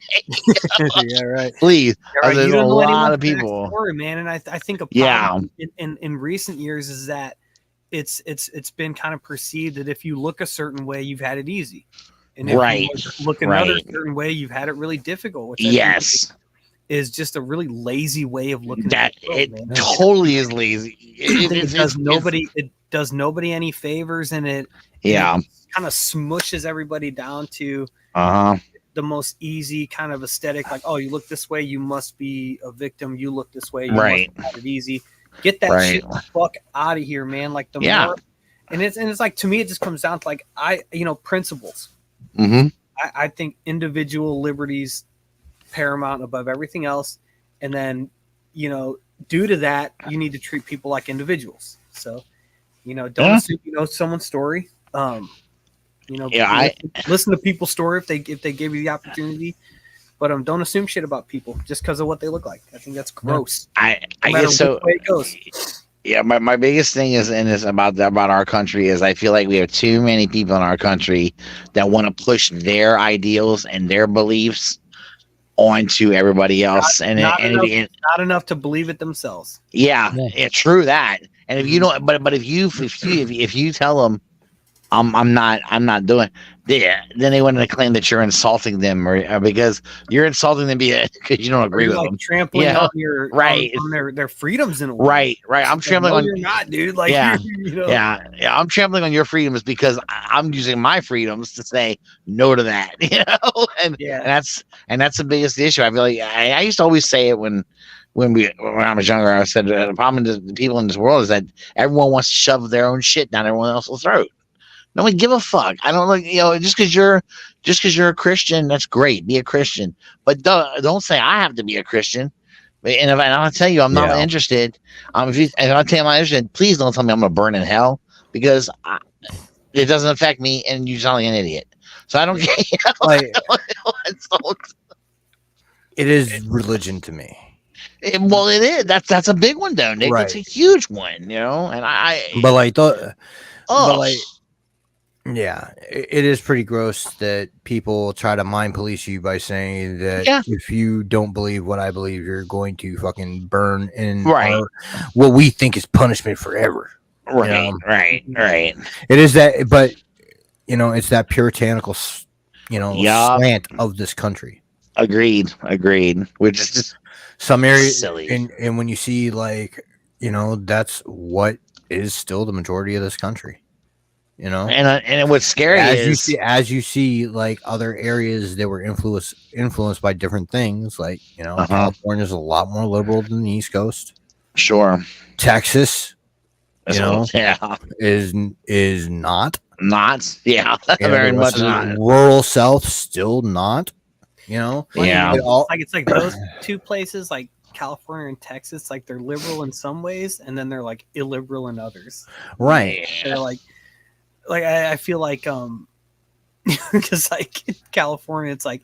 Yeah, right. Please. Right. There's a lot of people. Story, man, and I think a problem in recent years is that it's been kind of perceived that if you look a certain way, you've had it easy. And if you look another certain way, you've had it really difficult. Which I think is just a really lazy way of looking at it. It totally is lazy. It does nobody any favors, and it kind of smushes everybody down to the most easy kind of aesthetic. Like, oh, you look this way, you must be a victim. You look this way, you must have it easy. Get that shit the fuck out of here, man. Like more, and it's like, to me, it just comes down to like, principles. I think individual liberties paramount above everything else, and then, you know, due to that, you need to treat people like individuals. So, you know, don't assume you know someone's story. You know, listen to people's story if they give you the opportunity, but don't assume shit about people just because of what they look like. I think that's gross. I guess so. Way it goes. Yeah, my biggest thing is about our country is I feel like we have too many people in our country that want to push their ideals and their beliefs onto everybody else, not enough to believe it themselves. Yeah, true that. And if you don't, but if you tell them, I'm not doing. Then they want to claim that you're insulting them, or because you're insulting them because you don't agree with them. Trampling on your on their freedoms in a way. Right. I'm trampling on. You're not, dude. Like, I'm trampling on your freedoms because I'm using my freedoms to say no to that. You know, and that's the biggest issue. I feel like I used to always say it when I was younger. I said the problem with the people in this world is that everyone wants to shove their own shit down everyone else's throat. No one give a fuck. I don't like, you know, just because you're a Christian, that's great. Be a Christian, but don't say I have to be a Christian. And I'll tell you, I'm not interested. If I'll tell you I'm not interested, please don't tell me I'm gonna burn in hell, because it doesn't affect me, and you sound like an idiot. So I don't care. It is religion to me. Well, it is. That's a big one, though, Nick. Right. It's a huge one, you know. And But like, but oh, like, yeah, it is pretty gross that people try to mind police you by saying that if you don't believe what I believe, you're going to fucking burn in what we think is punishment forever. Right, you know? right. It is that, but you know, it's that puritanical, slant of this country. Agreed. Which is just some areas silly. And when you see, like, you know, that's what is still the majority of this country. You know, and what's scary as you see like other areas that were influenced by different things, like, you know, California is a lot more liberal than the East Coast. Sure. Texas, you know, is not very much not. Rural South still not. You know, it's like those two places, like California and Texas, like they're liberal in some ways, and then they're like illiberal in others. Right? They're like I feel like because like in California, it's like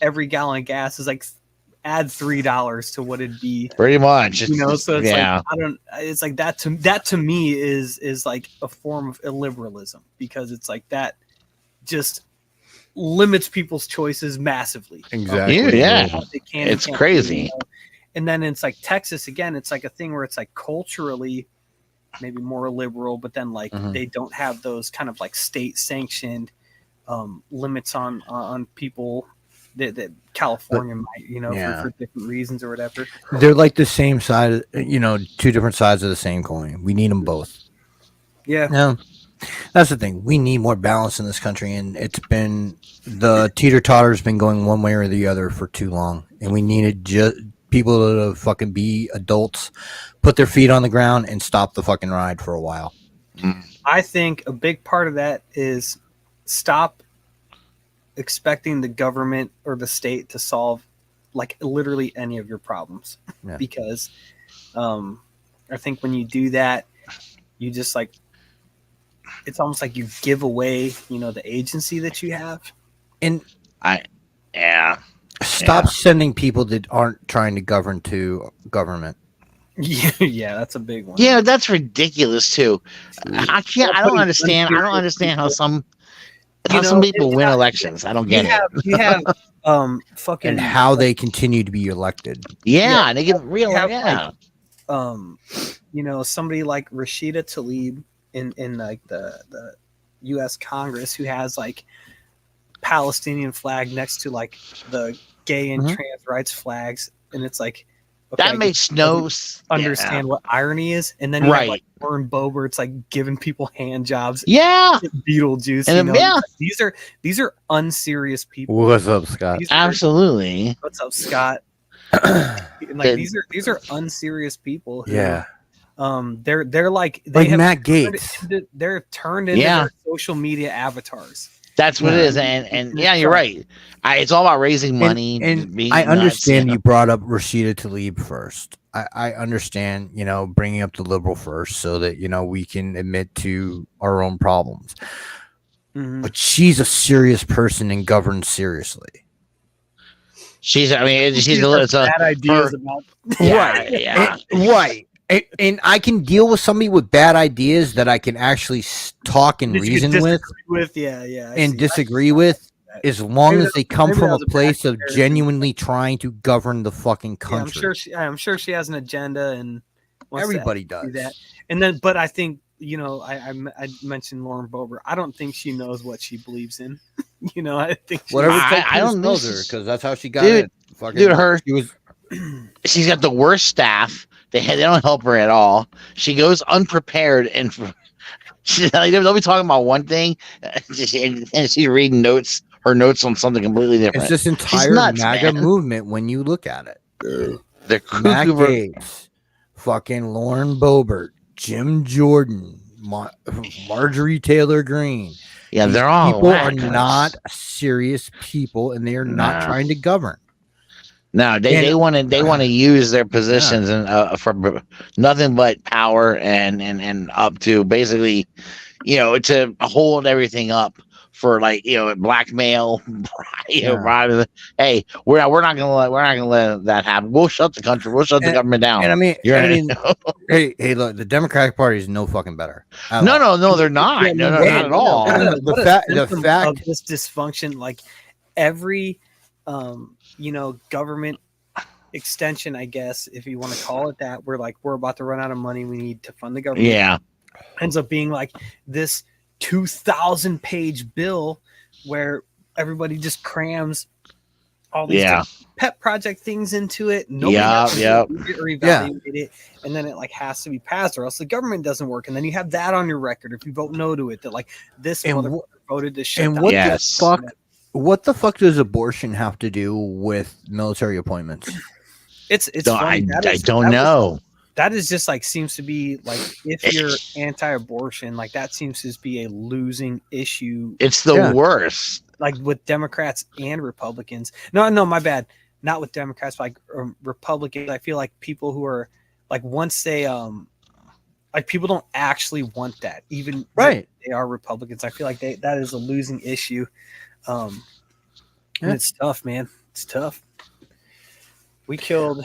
every gallon of gas is like add $3 to what it'd be. Pretty much, you know. So it's like it's like that to me is like a form of illiberalism, because it's like that just limits people's choices massively. Exactly. It's crazy. You know? And then it's like Texas again. It's like a thing where it's like culturally maybe more liberal, but then like they don't have those kind of like state sanctioned limits on people that California might, you know, for different reasons or whatever. They're like the same side, you know, two different sides of the same coin. We need them both. Yeah. That's the thing. We need more balance in this country, and it's been the teeter-totter's been going one way or the other for too long, and we needed people to fucking be adults, put their feet on the ground, and stop the fucking ride for a while. I think a big part of that is stop expecting the government or the state to solve like literally any of your problems, because I think when you do that, you just like, it's almost like you give away, you know, the agency that you have. And stop sending people that aren't trying to govern to government. Yeah, that's a big one. Yeah, that's ridiculous too. I don't understand how some people win elections. I don't get it. You have fucking and how they continue to be elected. Yeah, they get real. You know, somebody like Rashida Tlaib in like the U.S. Congress, who has like Palestinian flag next to like the gay and trans rights flags, and it's like, okay, that makes no understand what irony is. And then you have like Lauren Boebert's like giving people hand jobs. Beetlejuice. And you know? These are unserious people. What's up, Scott? Absolutely. What's up, Scott? Like these are unserious people. Who, they're like they have Matt Gaetz. They're turned into their social media avatars. That's what it is, and you're right. It's all about raising money. And I understand you brought up Rashida Tlaib first. I understand, you know, bringing up the liberal first, so that, you know, we can admit to our own problems. But she's a serious person and governs seriously. She's bad ideas about right. And I can deal with somebody with bad ideas that I can actually talk and reason with, and disagree with, as long as they come from a place of genuinely trying to govern the fucking country. I'm sure she has an agenda, and everybody does that. And then, but I think, you know, I mentioned Lauren Boebert. I don't think she knows what she believes in. You know, I think I don't know her, because that's how she got it. She's got the worst staff. They don't help her at all. She goes unprepared, and they'll be talking about one thing, and she's reading her notes on something completely different. It's this entire MAGA movement when you look at it. They're Matt Gaetz, fucking Lauren Boebert, Jim Jordan, Marjorie Taylor Greene. Yeah, they're all people are not serious people, and they are not trying to govern. No, they want to use their positions and for nothing but power and up to basically, you know, to hold everything up for like blackmail. Yeah. Hey, we're not gonna let that happen. We'll shut the country. We'll shut the government down. And I mean, hey, look, the Democratic Party is no fucking better. No, they're not. Yeah, No, not at all. The fact of this dysfunction, like every government extension, I guess, if you want to call it that, we're about to run out of money, we need to fund the government. Yeah, ends up being like this 2,000-page bill where everybody just crams all these pet project things into it. Nobody has to read it or evaluate it, and then it like has to be passed, or else the government doesn't work. And then you have that on your record if you vote no to it, that like this motherfucker voted to shut down. What the fuck does abortion have to do with military appointments? It's funny. I don't know. That is just like seems to be like if you're anti-abortion, like that seems to be a losing issue. It's the worst. Like with Democrats and Republicans. No, my bad. Not with Democrats, but like Republicans. I feel like people who are like once they like people don't actually want that, even right. They are Republicans. I feel like that is a losing issue. And it's tough, man. It's tough. We killed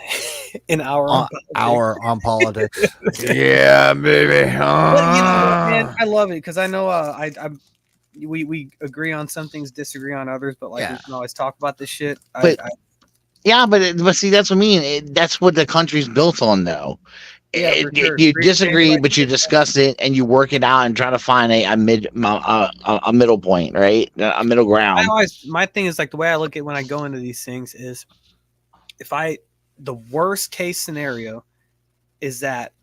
an hour on politics. Yeah, baby. Man, I love it because I know we agree on some things, disagree on others, but like we can always talk about this shit. But see, that's what I mean. That's what the country's built on, though. Yeah, you disagree, but you discuss it and you work it out and try to find a middle point, right? A middle ground. My thing is like the way I look at when I go into these things is the worst case scenario is that,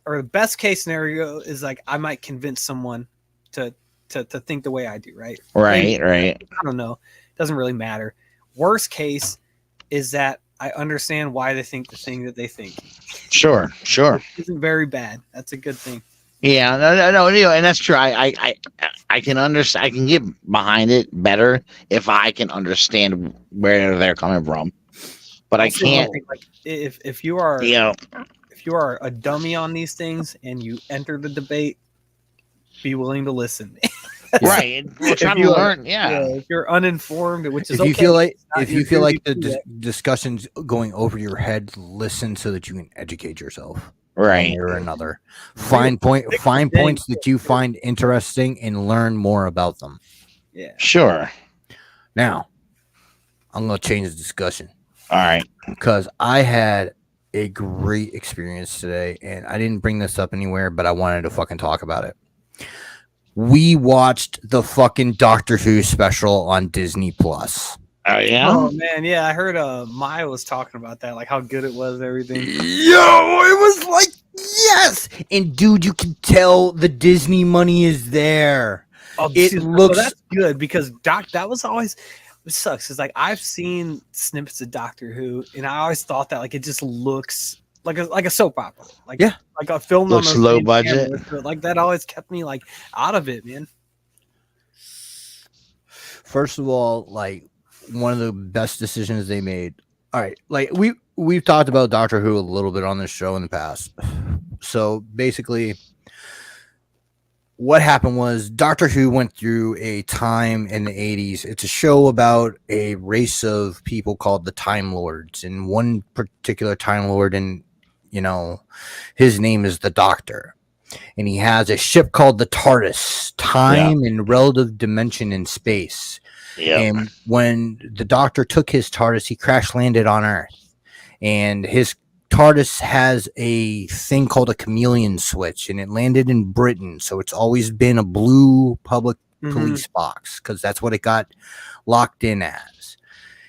or the best case scenario is like I might convince someone to think the way I do, right? Right. I don't know. It doesn't really matter. Worst case is that I understand why they think the thing that they think. Sure. It isn't very bad. That's a good thing. Yeah, no, and that's true. I can understand. I can get behind it better if I can understand where they're coming from. But I can't. Like, if you are if you are a dummy on these things and you enter the debate, be willing to listen. Right, we're trying to learn. If you're uninformed, which is if you feel like the discussion's going over your head, listen so that you can educate yourself. Right, or another. Find points that you find interesting and learn more about them. Yeah, sure. Now, I'm gonna change the discussion. All right, because I had a great experience today, and I didn't bring this up anywhere, but I wanted to fucking talk about it. We watched the fucking Doctor Who special on Disney Plus. Oh yeah. Oh man, yeah. I heard Maya was talking about that, like how good it was, everything. Yo, it was like yes, and dude, you can tell the Disney money is there. Oh, that's good because that was always. It sucks. It's like I've seen snippets of Doctor Who, and I always thought that like it just looks like a soap opera, like a film looks low budget. Like that always kept me like out of it, man. First of all, like one of the best decisions they made. All right, like we've talked about Doctor Who a little bit on this show in the past. So basically, what happened was Doctor Who went through a time in the 80s. It's a show about a race of people called the Time Lords, and one particular Time Lord, and his name is the Doctor, and he has a ship called the TARDIS, time and relative dimension in space. And when the Doctor took his TARDIS, he crash landed on Earth, and his TARDIS has a thing called a chameleon switch, and it landed in Britain, so it's always been a blue public police box because that's what it got locked in as.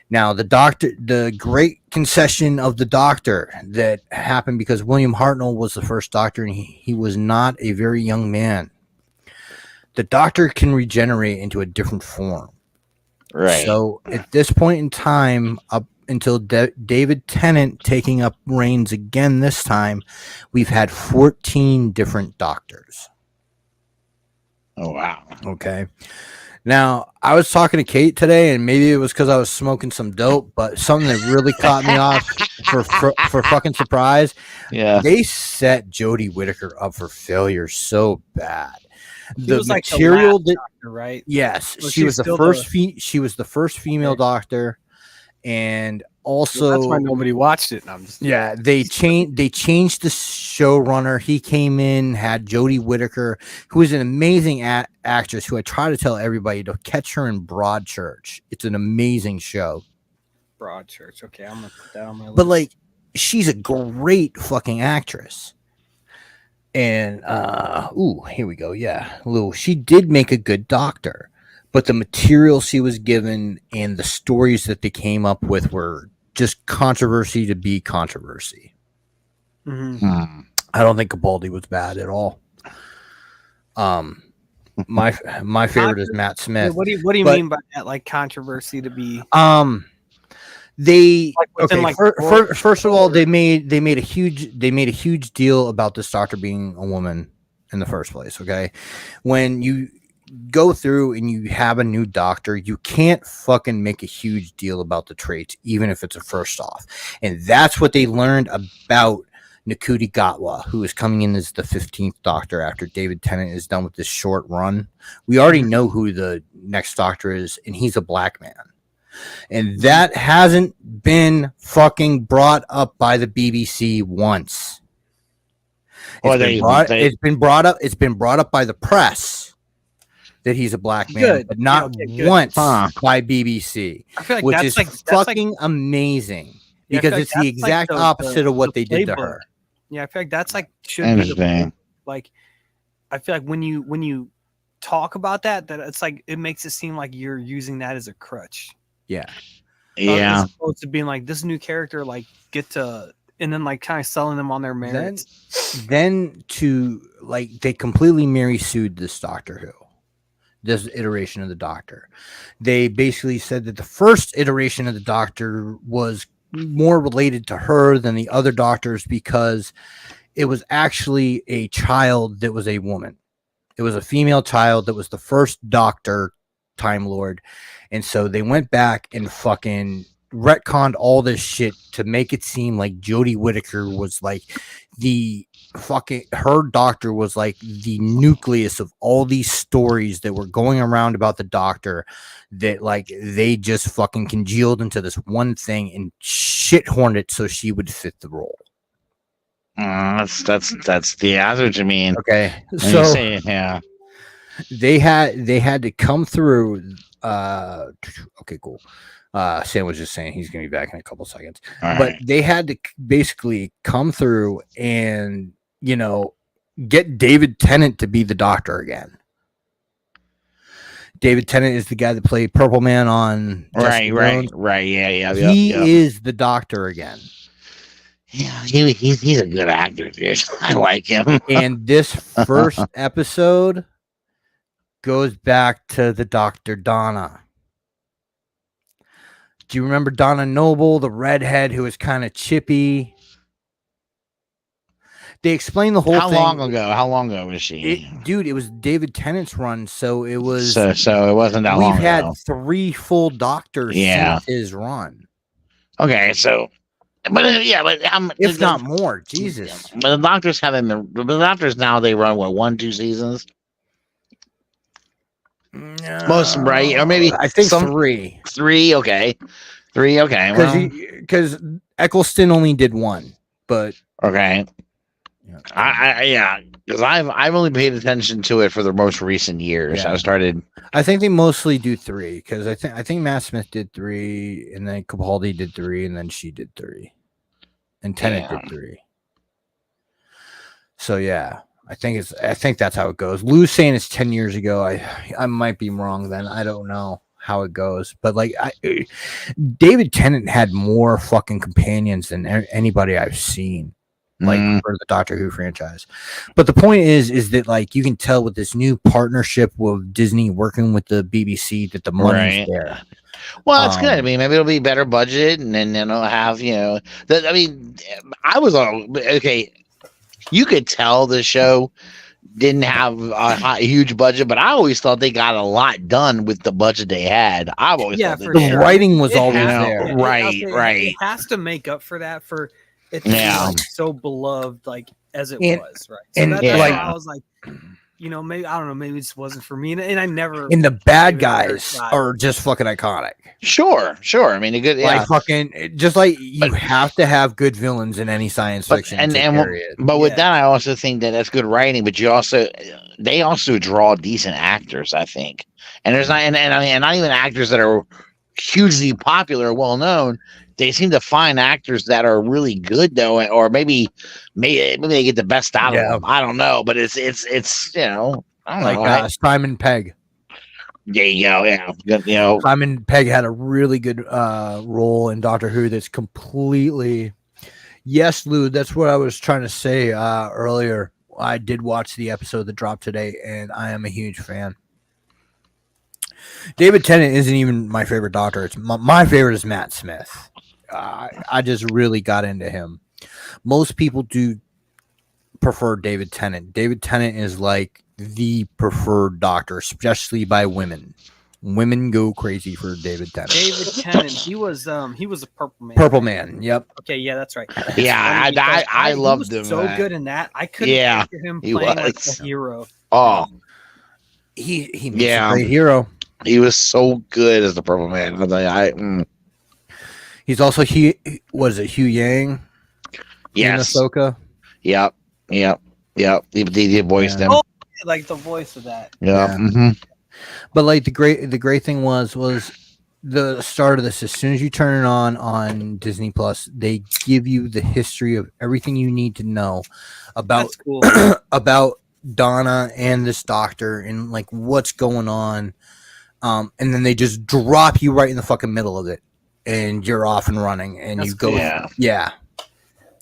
Now, the great concession of the Doctor that happened because William Hartnell was the first Doctor, and he was not a very young man. The Doctor can regenerate into a different form. Right. So at this point in time, up until David Tennant taking up reins again this time, we've had 14 different Doctors. Oh, wow. Okay. Now, I was talking to Kate today, and maybe it was because I was smoking some dope, but something that really caught me off for fucking surprise. Yeah. They set Jodie Whittaker up for failure so bad. She was like material the last doctor, right? yes, Was she was the still first. She was the first female doctor, and also that's why nobody watched it. Yeah, they changed the showrunner. He came in, had Jodie Whittaker, who is an amazing actress who I try to tell everybody to catch her in Broadchurch. It's an amazing show. Broadchurch. Okay, I'm gonna put that on my list. But like, she's a great fucking actress. And here we go. Yeah, Lou. She did make a good doctor, but the material she was given and the stories that they came up with were just controversy to be controversy. Mm-hmm. I don't think Capaldi was bad at all. My favorite is Matt Smith. What do you mean by that? Like controversy to be? They first of all, they made a huge deal about this doctor being a woman in the first place. Okay, when you go through and you have a new doctor, you can't fucking make a huge deal about the traits, even if it's a first off. And that's what they learned about Nakuti Gatwa, who is coming in as the 15th doctor after David Tennant is done with this short run. We already know who the next doctor is, and he's a black man. And that hasn't been fucking brought up by the BBC once. It's been brought up by the press that he's a black man, but not once by BBC, which is fucking amazing because it's the exact opposite of what they did to her. Yeah, I feel like that's like should be the like. I feel like when you talk about that it's like it makes it seem like you're using that as a crutch. Yeah, as opposed to being like this new character, like get to and then like kind of selling them on their merits. Then to like they completely Mary sued this Doctor Who. This iteration of the Doctor. They basically said that the first iteration of the Doctor was more related to her than the other doctors because it was actually a child that was a woman. It was a female child that was the first Doctor, Time Lord. And so they went back and fucking retconned all this shit to make it seem like Jodie Whittaker was like her doctor was like the nucleus of all these stories that were going around about the Doctor that like they just fucking congealed into this one thing and shit-horned it so she would fit the role. That's what you mean. Okay, so they had to come through. Okay, cool. Sam was just saying he's gonna be back in a couple seconds, but they had to basically come through and get David Tennant to be the Doctor again. David Tennant is the guy that played Purple Man on right. Yeah. He is the Doctor again. Yeah, he's a good actor, dude. I like him. And this first episode goes back to the Dr. Donna. Do you remember Donna Noble, the redhead who was kind of chippy? They explained the whole thing. How long ago was she? Dude, it was David Tennant's run, so it was. So it wasn't that long ago. We've had 3 full Doctors since his run. Okay, so, but if not more, Jesus. But the Doctors the Doctors now they run 1-2 seasons. No, most right, or maybe I think 3. 3, okay. 3, okay. Because Eccleston only did 1, but okay. Because I've only paid attention to it for the most recent years. I think they mostly do 3 because I think Matt Smith did 3, and then Capaldi did 3, and then she did 3, and Tennant did 3. So yeah, I think that's how it goes. Lou's saying it's 10 years ago. I might be wrong then. I don't know how it goes, but like David Tennant had more fucking companions than anybody I've seen. Like for the Doctor Who franchise. But the point is that like you can tell with this new partnership with Disney working with the BBC that the money's there. Well, it's good. I mean, maybe it'll be better budget, and then it'll have I was okay. You could tell the show didn't have a huge budget, but I always thought they got a lot done with the budget they had. I've always thought for the sure. writing was It always has- there. yeah, Right, right. It has to make up for that for it to be like so beloved, like as it was, right? So and that's yeah. why I was like, you know, maybe I don't know, maybe it just wasn't for me, and I never. And the bad gave it a fair guys shot. are just fucking iconic. Sure. I mean, a good, yeah. Like fucking, just like you have to have good villains in any science fiction. But with that, I also think that that's good writing. But they also draw decent actors, I think. And there's not, and not even actors that are hugely popular or well known. They seem to find actors that are really good though, or maybe they get the best out of them. I don't know, but it's you know, I don't know, right? Simon Pegg. There you go. Yeah, you know, Simon Pegg had a really good role in Doctor Who. That's completely. Yes, Lou. That's what I was trying to say earlier. I did watch the episode that dropped today, and I am a huge fan. David Tennant isn't even my favorite Doctor. It's my favorite is Matt Smith. I just really got into him. Most people do prefer David Tennant. David Tennant is like the preferred Doctor, especially by women. Women go crazy for David Tennant. David Tennant, he was a Purple Man. Purple Man, yep. Okay, yeah, that's right. Yeah, I loved him. So good in that. I couldn't picture him playing like a hero. Oh, he makes a great hero. He was so good as the Purple Man. He's also Hugh Yang? Yes. In Ahsoka? Yep. He voiced him. Oh, like the voice of that. Yeah. Mm-hmm. But like the great thing was the start of this. As soon as you turn it on Disney Plus, they give you the history of everything you need to know about That's cool. about Donna and this Doctor and like what's going on. And then they just drop you right in the fucking middle of it, and you're off and running, and That's you go. cool. Yeah.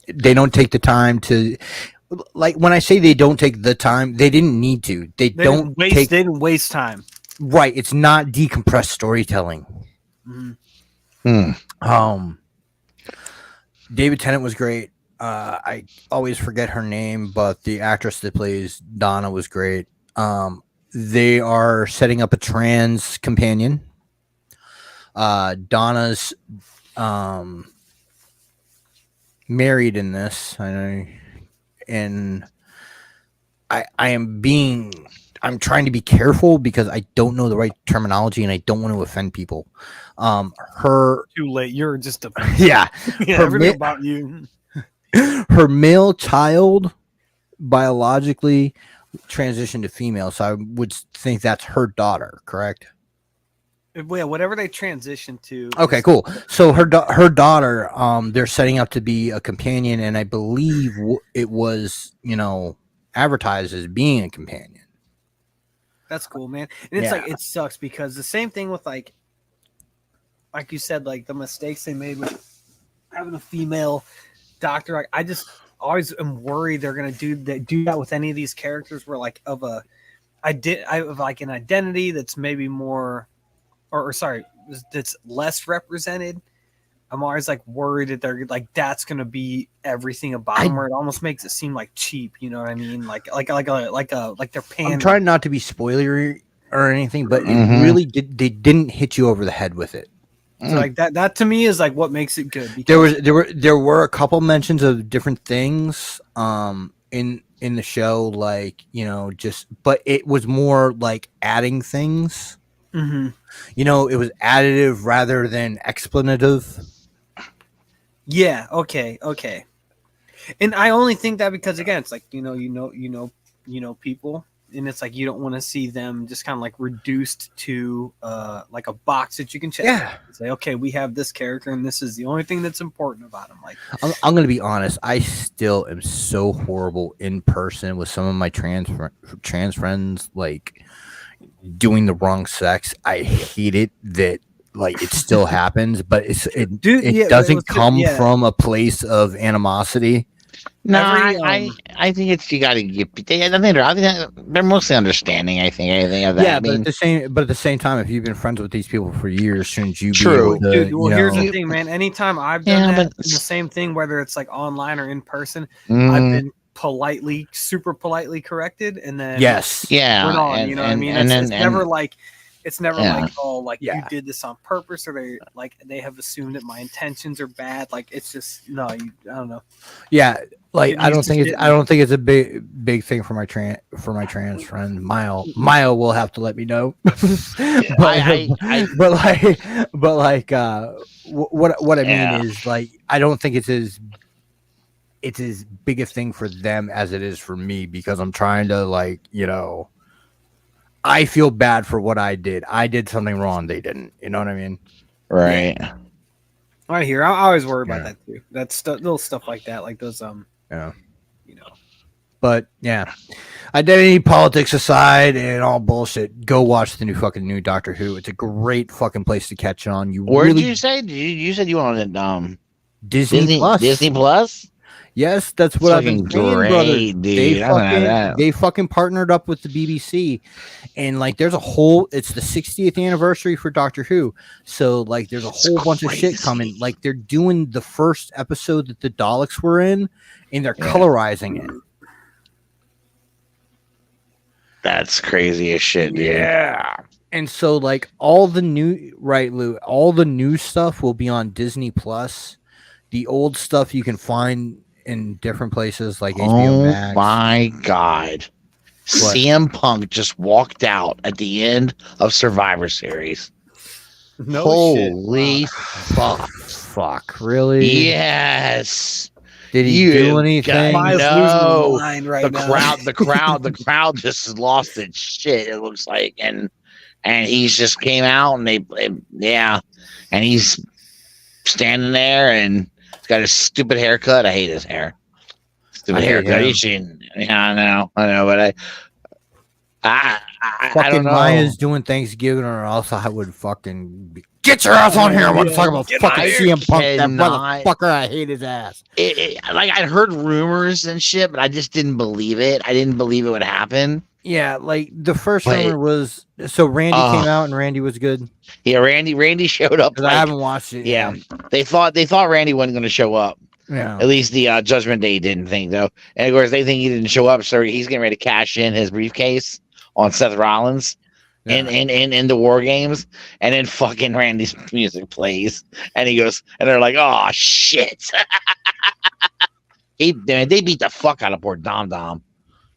They don't take the time to, like when I say they don't take the time, they didn't need to. They didn't waste time. Right. It's not decompressed storytelling. David Tennant was great. I always forget her name, but the actress that plays Donna was great. They are setting up a trans companion. Donna's married in this, and I'm trying to be careful because I don't know the right terminology and I don't want to offend people. Too late. You're just a everything about you. Her male child biologically transitioned to female, so I would think that's her daughter, correct? Yeah, whatever they transition to. Okay, cool. So her daughter, they're setting up to be a companion, and I believe it was, advertised as being a companion. That's cool, man. And it's like it sucks because the same thing with like you said, like the mistakes they made with having a female Doctor. I just always am worried they're gonna do that with any of these characters where like of an identity that's maybe more. Or sorry, that's less represented. I'm always like worried that they're like that's gonna be everything about them, where it almost makes it seem like cheap. You know what I mean? Like they're paying. I'm trying not to be spoilery or anything, but it really they didn't hit you over the head with it. So like that to me is like what makes it good. There were a couple mentions of different things in the show, like but it was more like adding things. Mm-hmm. It was additive rather than explanative. Yeah. Okay. And I only think that because again, it's like people, and it's like you don't want to see them just kind of like reduced to like a box that you can check. Yeah. Say, okay, we have this character, and this is the only thing that's important about him. Like, I'm going to be honest. I still am so horrible in person with some of my trans friends, like doing the wrong sex. I hate it that like it still happens, but it doesn't come from a place of animosity. No, I think it's you got to give. I think they're mostly understanding. I think anything of that. Yeah, but at the same time, if you've been friends with these people for years, shouldn't you? True, be able to, dude. Well, here's the thing, man. Anytime I've done that, the same thing, whether it's like online or in person, super politely corrected, and then yeah, went on. You know what I mean? It's never like oh, like you did this on purpose, or they have assumed that my intentions are bad. Like it's just I don't know. Yeah, like I don't think it's a big thing for my trans friend Mile. Mile will have to let me know. But what I mean is, like, I don't think it's as big a thing for them as it is for me, because I'm trying to, like, I feel bad for what I did. I did something wrong. They didn't. You know what I mean? Right. Yeah. I hear. I always worry about that too. That's little stuff like that, like those But yeah, identity politics aside and all bullshit, go watch the new Doctor Who. It's a great fucking place to catch on. Where did you say? You said you wanted Disney Plus. Disney Plus. Yes, that's what I've been saying, brother. Dude. They fucking partnered up with the BBC, and like it's the 60th anniversary for Doctor Who, so like there's a whole bunch of shit coming. Like they're doing the first episode that the Daleks were in, and they're colorizing it. That's crazy as shit, dude. Yeah. And so like all the new stuff will be on Disney Plus. The old stuff you can find in different places like HBO Max. Oh my God. What? CM Punk just walked out at the end of Survivor Series. No Holy shit. Fuck. Fuck, really? Yes. Did he do anything? No. Right the crowd just lost its shit, it looks like. And he's just came out and and he's standing there and he's got his stupid haircut. I hate his hair. Stupid haircut. I know, but I don't know. Maya's doing Thanksgiving, or else I would fucking get your ass on here. I want to talk about fucking CM Punk. That motherfucker, I hate his ass. Like I'd heard rumors and shit, but I just didn't believe it. I didn't believe it would happen. Yeah, like the first rumor was Randy came out and Randy was good. Yeah, Randy showed up. I haven't watched it. Yeah, they thought Randy wasn't going to show up. Yeah. At least the Judgment Day didn't think, though. And of course, they think he didn't show up, so he's getting ready to cash in his briefcase on Seth Rollins in the War Games. And then fucking Randy's music plays. And he goes, and they're like, oh, shit. They beat the fuck out of poor Dom Dom.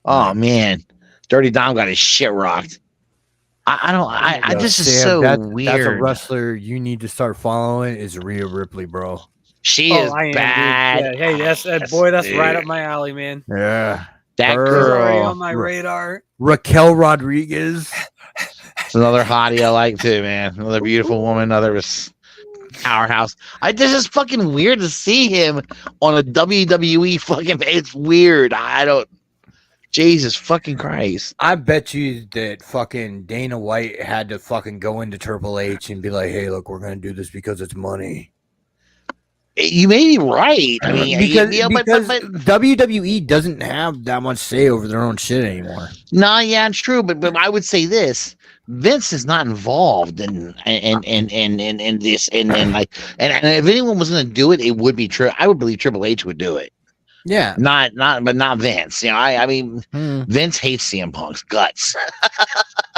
Oh, man. Dirty Dom got his shit rocked. This is so weird. That's a wrestler you need to start following is Rhea Ripley, bro. She is bad. Hey, that's right up my alley, man. Yeah. That girl on my radar. Raquel Rodriguez. It's another hottie I like too, man. Another beautiful woman, another powerhouse. This is fucking weird to see him on a WWE fucking. It's weird. I don't. Jesus fucking Christ. I bet you that fucking Dana White had to fucking go into Triple H and be like, hey, look, we're going to do this because it's money. You may be right. I mean, because WWE doesn't have that much say over their own shit anymore. No, yeah, it's true. But I would say this: Vince is not involved in this, and if anyone was going to do it, it would be true. I would believe Triple H would do it. Yeah, but not Vince. You know, I mean, Vince hates CM Punk's guts.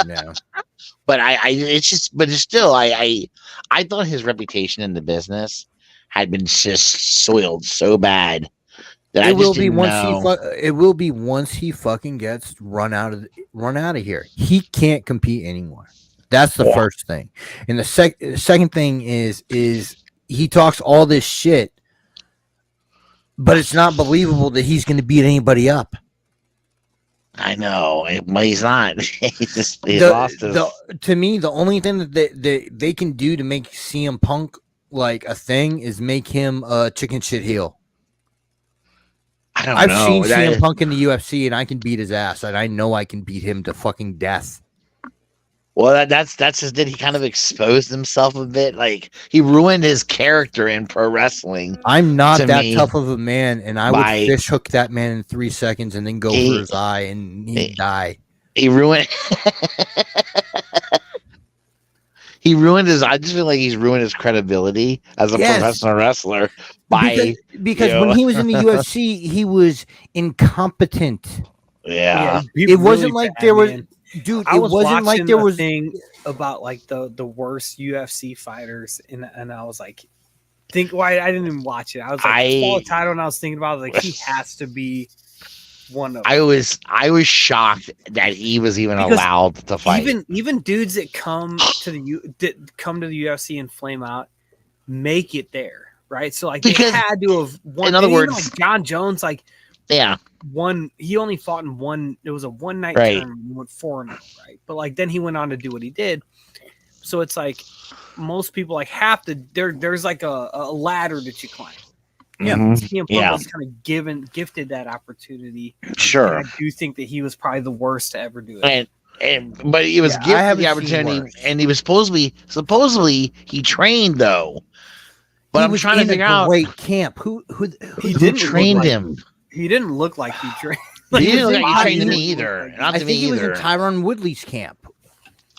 No, but it's still, I thought his reputation in the business had been just soiled so bad that it will be once he fucking gets run out of here. He can't compete anymore. That's the first thing. And the second thing is he talks all this shit, but it's not believable that he's going to beat anybody up. I know, but he's not. He's lost his. To me, the only thing that they can do to make CM Punk like a thing is make him a chicken shit heel. I've seen CM Punk in the UFC, and I can beat his ass, and I know I can beat him to fucking death. Well, that's just did he kind of exposed himself a bit? Like he ruined his character in pro wrestling. I'm not that tough of a man, and I would fish hook that man in 3 seconds and then go for his eye, and he'd die. He ruined. he ruined his. I just feel like he's ruined his credibility as a professional wrestler by because when he was in the UFC, he was incompetent. Yeah, it wasn't like there was, dude. I was wasn't like there was thing about like the worst UFC fighters, and I was like, why I didn't even watch it. I was like, the title, and I was thinking about it, like he has to be one of them. I was shocked that he was even allowed to fight. Even dudes that come to the UFC and flame out make it there, right? So like because they had to have won. In other words, like John Jones, like he only fought in one. It was a one night tournament. He went 4-0, right? But like then he went on to do what he did. So it's like most people like have to. There's like a ladder that you climb. Yeah, CM Punk was kind of gifted that opportunity. Sure, and I do think that he was probably the worst to ever do it. But he was gifted the opportunity, and he was supposedly he trained though. But I'm trying to figure out great camp. Who trained him? He didn't look like he trained. He didn't look like he trained me either. I think he was in Tyron Woodley's camp.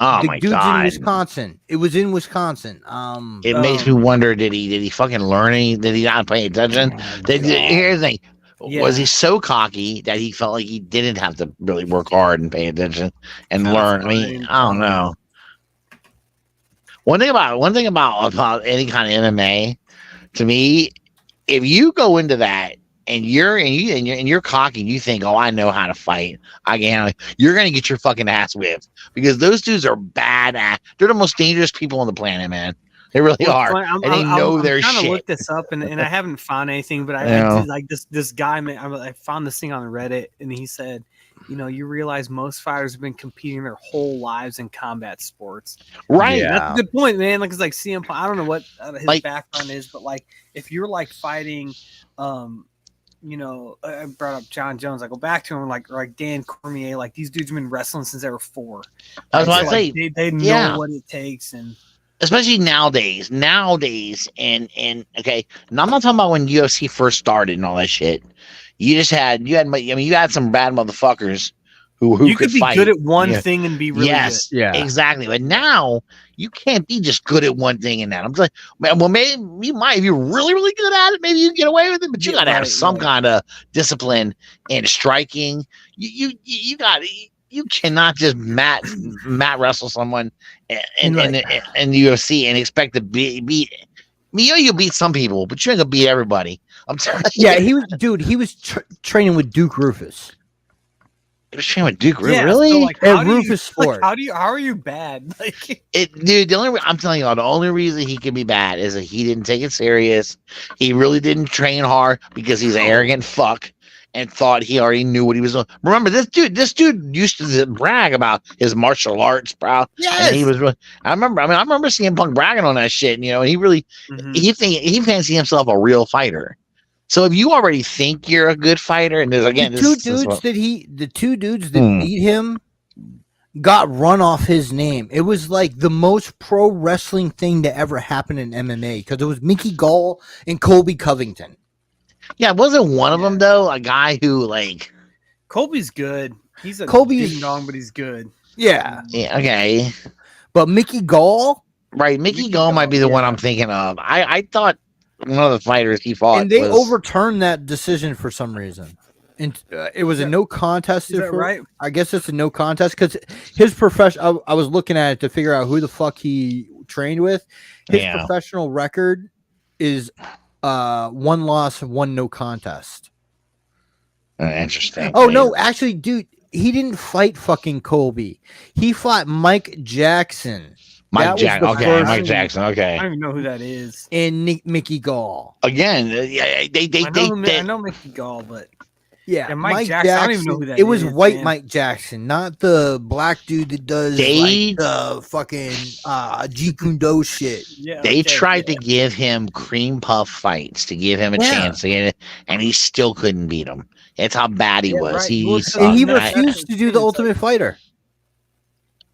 Oh my god! In Wisconsin. It was in Wisconsin. It makes me wonder: did he fucking learn anything? Did he not pay attention? Here's the thing: was he so cocky that he felt like he didn't have to really work hard and pay attention and learn? I mean, I don't know. One thing about any kind of MMA, to me, if you go into that and you're cocky and you think, oh, I know how to fight, I can handle it, you're gonna get your fucking ass whipped because those dudes are badass. They're the most dangerous people on the planet, man. They really are. And they know their shit. I'm trying to look this up and I haven't found anything, but I did, like this guy, man, I found this thing on Reddit and he said, you realize most fighters have been competing their whole lives in combat sports. Right. Yeah. That's a good point, man. Like, it's like CM Punk, I don't know what his background is, but like, if you're like fighting, I brought up John Jones. I go back to him, like Dan Cormier. Like, these dudes have been wrestling since they were 4. I was about to say. They know what it takes. And especially nowadays, and okay, now I'm not talking about when UFC first started and all that shit. You had some bad motherfuckers who you could be fight. Good at one thing and be really good. Yeah, exactly. But now you can't be just good at one thing and that. I'm like, well, maybe you might, if you're really, really good at it, maybe you can get away with it. But you got to have some kind of discipline and striking. You cannot just mat wrestle someone in the UFC and expect to beat. You'll beat some people, but you ain't gonna beat everybody. I'm telling you. Yeah, he was training with Duke Rufus. He was training with Duke Rufus, really? So like, at Rufus Sport. How are you bad? Like, dude, I'm telling you, the only reason he can be bad is that he didn't take it serious. He really didn't train hard because he's an arrogant fuck and thought he already knew what he was doing. Remember, this dude used to brag about his martial arts, bro. Yes. And he was really, I remember seeing Punk bragging on that shit, and he really, he fancied himself a real fighter. So if you already think you're a good fighter, and there's again, the two dudes that beat him got run off his name. It was like the most pro wrestling thing to ever happen in MMA because it was Mickey Gall and Colby Covington. Yeah, wasn't one of them though a guy who like Colby's good. He's a ding dong, but he's good. Yeah. Yeah. Okay. But Mickey Gall, right? Mickey Gall might be the one I'm thinking of. I thought one of the fighters he fought, and they overturned that decision for some reason, and it was a no contest. Is that right? I guess it's a no contest because his profession. I was looking at it to figure out who the fuck he trained with. His professional record is 1 loss, 1 no contest. Interesting. Oh no, actually, dude, he didn't fight fucking Colby. He fought Mike Jackson. Mike Jackson. Okay, Mike Jackson. Okay. I don't even know who that is. And Mickey Gall. Again, I know Mickey Gall, but Mike Jackson. I don't even know who that is. It was white Mike Jackson, not the black dude that does the fucking Jeet Kune Do shit. Yeah, they tried to give him cream puff fights to give him a chance to get it, and he still couldn't beat him. That's how bad he was. Right. He refused to do the Ultimate Fighter.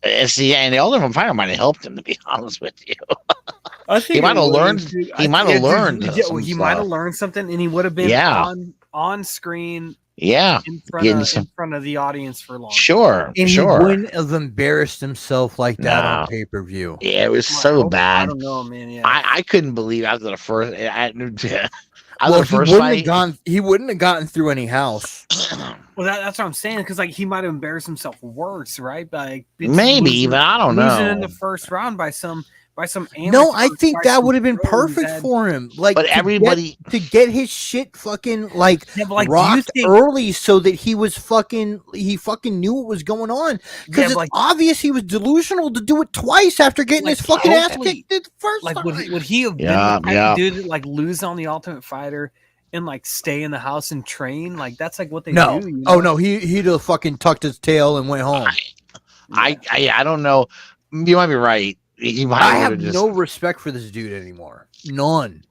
And the Ultimate Fighter might have helped him, to be honest with you. I think he might have learned. He might have learned. He might have learned something, and he would have been on screen Yeah, in front of the audience for long. Sure, and sure. he wouldn't have embarrassed himself like that on pay-per-view. Yeah, it was so bad. I don't know, man. Yeah, I couldn't believe after the first. Well, he wouldn't have gotten through any house. Well, that's what I'm saying, because like he might have embarrassed himself worse, right? Like maybe, but I don't know. Losing in the first round by some amateur. No, I think that would have been perfect for him. Like, but everybody to get his shit fucking like, rocked early, so that he fucking knew what was going on. Because it's obvious he was delusional to do it twice after getting his fucking ass kicked the first time. Would he have been the type of dude that like lose on the Ultimate Fighter and like stay in the house and train? Like that's like what they do. You know? Oh no, he'd have fucking tucked his tail and went home. I don't know. You might be right. I have no respect for this dude anymore. None.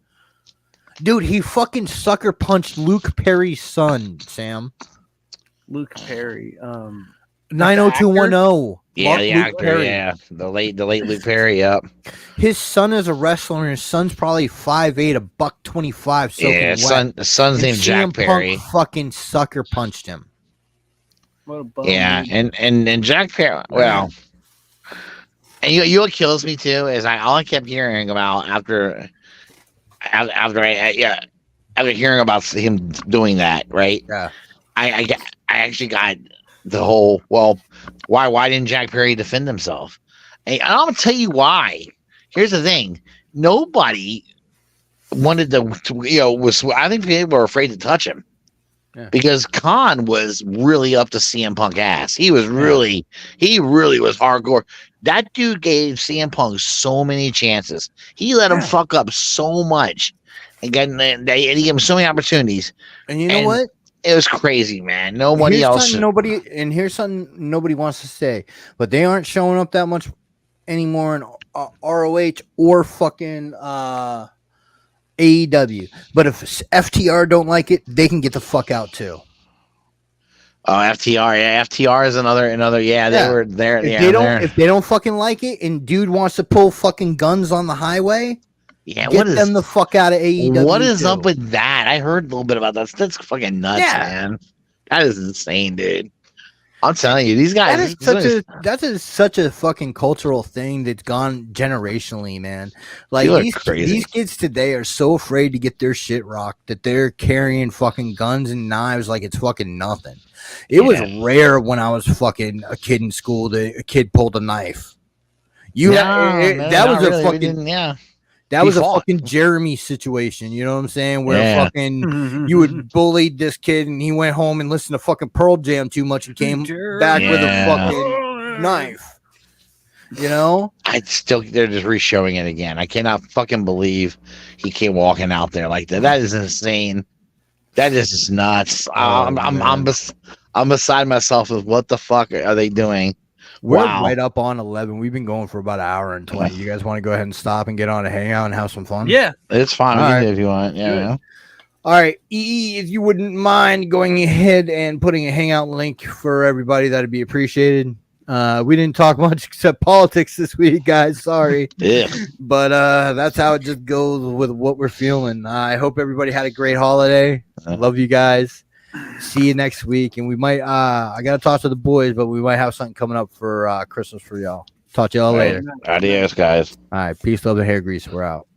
Dude, he fucking sucker punched Luke Perry's son, Sam. Luke Perry. 90210. Yeah, the actor. Perry. Yeah, the late Luke Perry. Yep. His son is a wrestler, and his son's probably 5'8", $125. Yeah, son's named Jack Perry. Punk fucking sucker punched him. What a bum. Yeah, and Jack Perry. Well, and you what kills me too is all I kept hearing about after hearing about him doing that, right? Yeah. I actually got the whole, well, why didn't Jack Perry defend himself? And I'm gonna tell you why. Here's the thing: nobody wanted to I think people were afraid to touch him. Yeah. Because Khan was really up to CM Punk ass. He really was hardcore. That dude gave CM Punk so many chances. He let him fuck up so much, and they gave him so many opportunities. And you know what? It was crazy, man. Here's something nobody wants to say, but they aren't showing up that much anymore in ROH or fucking AEW. But if FTR don't like it, they can get the fuck out too. Oh, FTR, yeah, FTR is another. Yeah, they were there. If they don't fucking like it, and dude wants to pull fucking guns on the highway, get them the fuck out of AEW. What is up with that? I heard a little bit about that. That's fucking nuts, man. That is insane, dude. I'm telling you, these guys. That is such a fucking cultural thing that's gone generationally, man. Like these kids today are so afraid to get their shit rocked that they're carrying fucking guns and knives like it's fucking nothing. It was rare when I was fucking a kid in school that a kid pulled a knife. That was a fucking Jeremy situation, you know what I'm saying? Where fucking you would bully this kid and he went home and listened to fucking Pearl Jam too much and came back with a fucking knife. You know? They're just re-showing it again. I cannot fucking believe he came walking out there like that. That is insane. That is just nuts. I'm beside myself with what the fuck are they doing? We're right up on 11. We've been going for about an hour and 20. You guys want to go ahead and stop and get on a hangout and have some fun? Yeah, it's fine. If you want. Yeah. All right, EE, if you wouldn't mind going ahead and putting a hangout link for everybody, that'd be appreciated. We didn't talk much except politics this week, guys. Sorry. Yeah. But that's how it just goes with what we're feeling. I hope everybody had a great holiday. Love you guys. See you next week. And we might I gotta talk to the boys, but we might have something coming up for Christmas for y'all. Talk to y'all later. Adios, guys. All right, peace, love, and hair grease. We're out.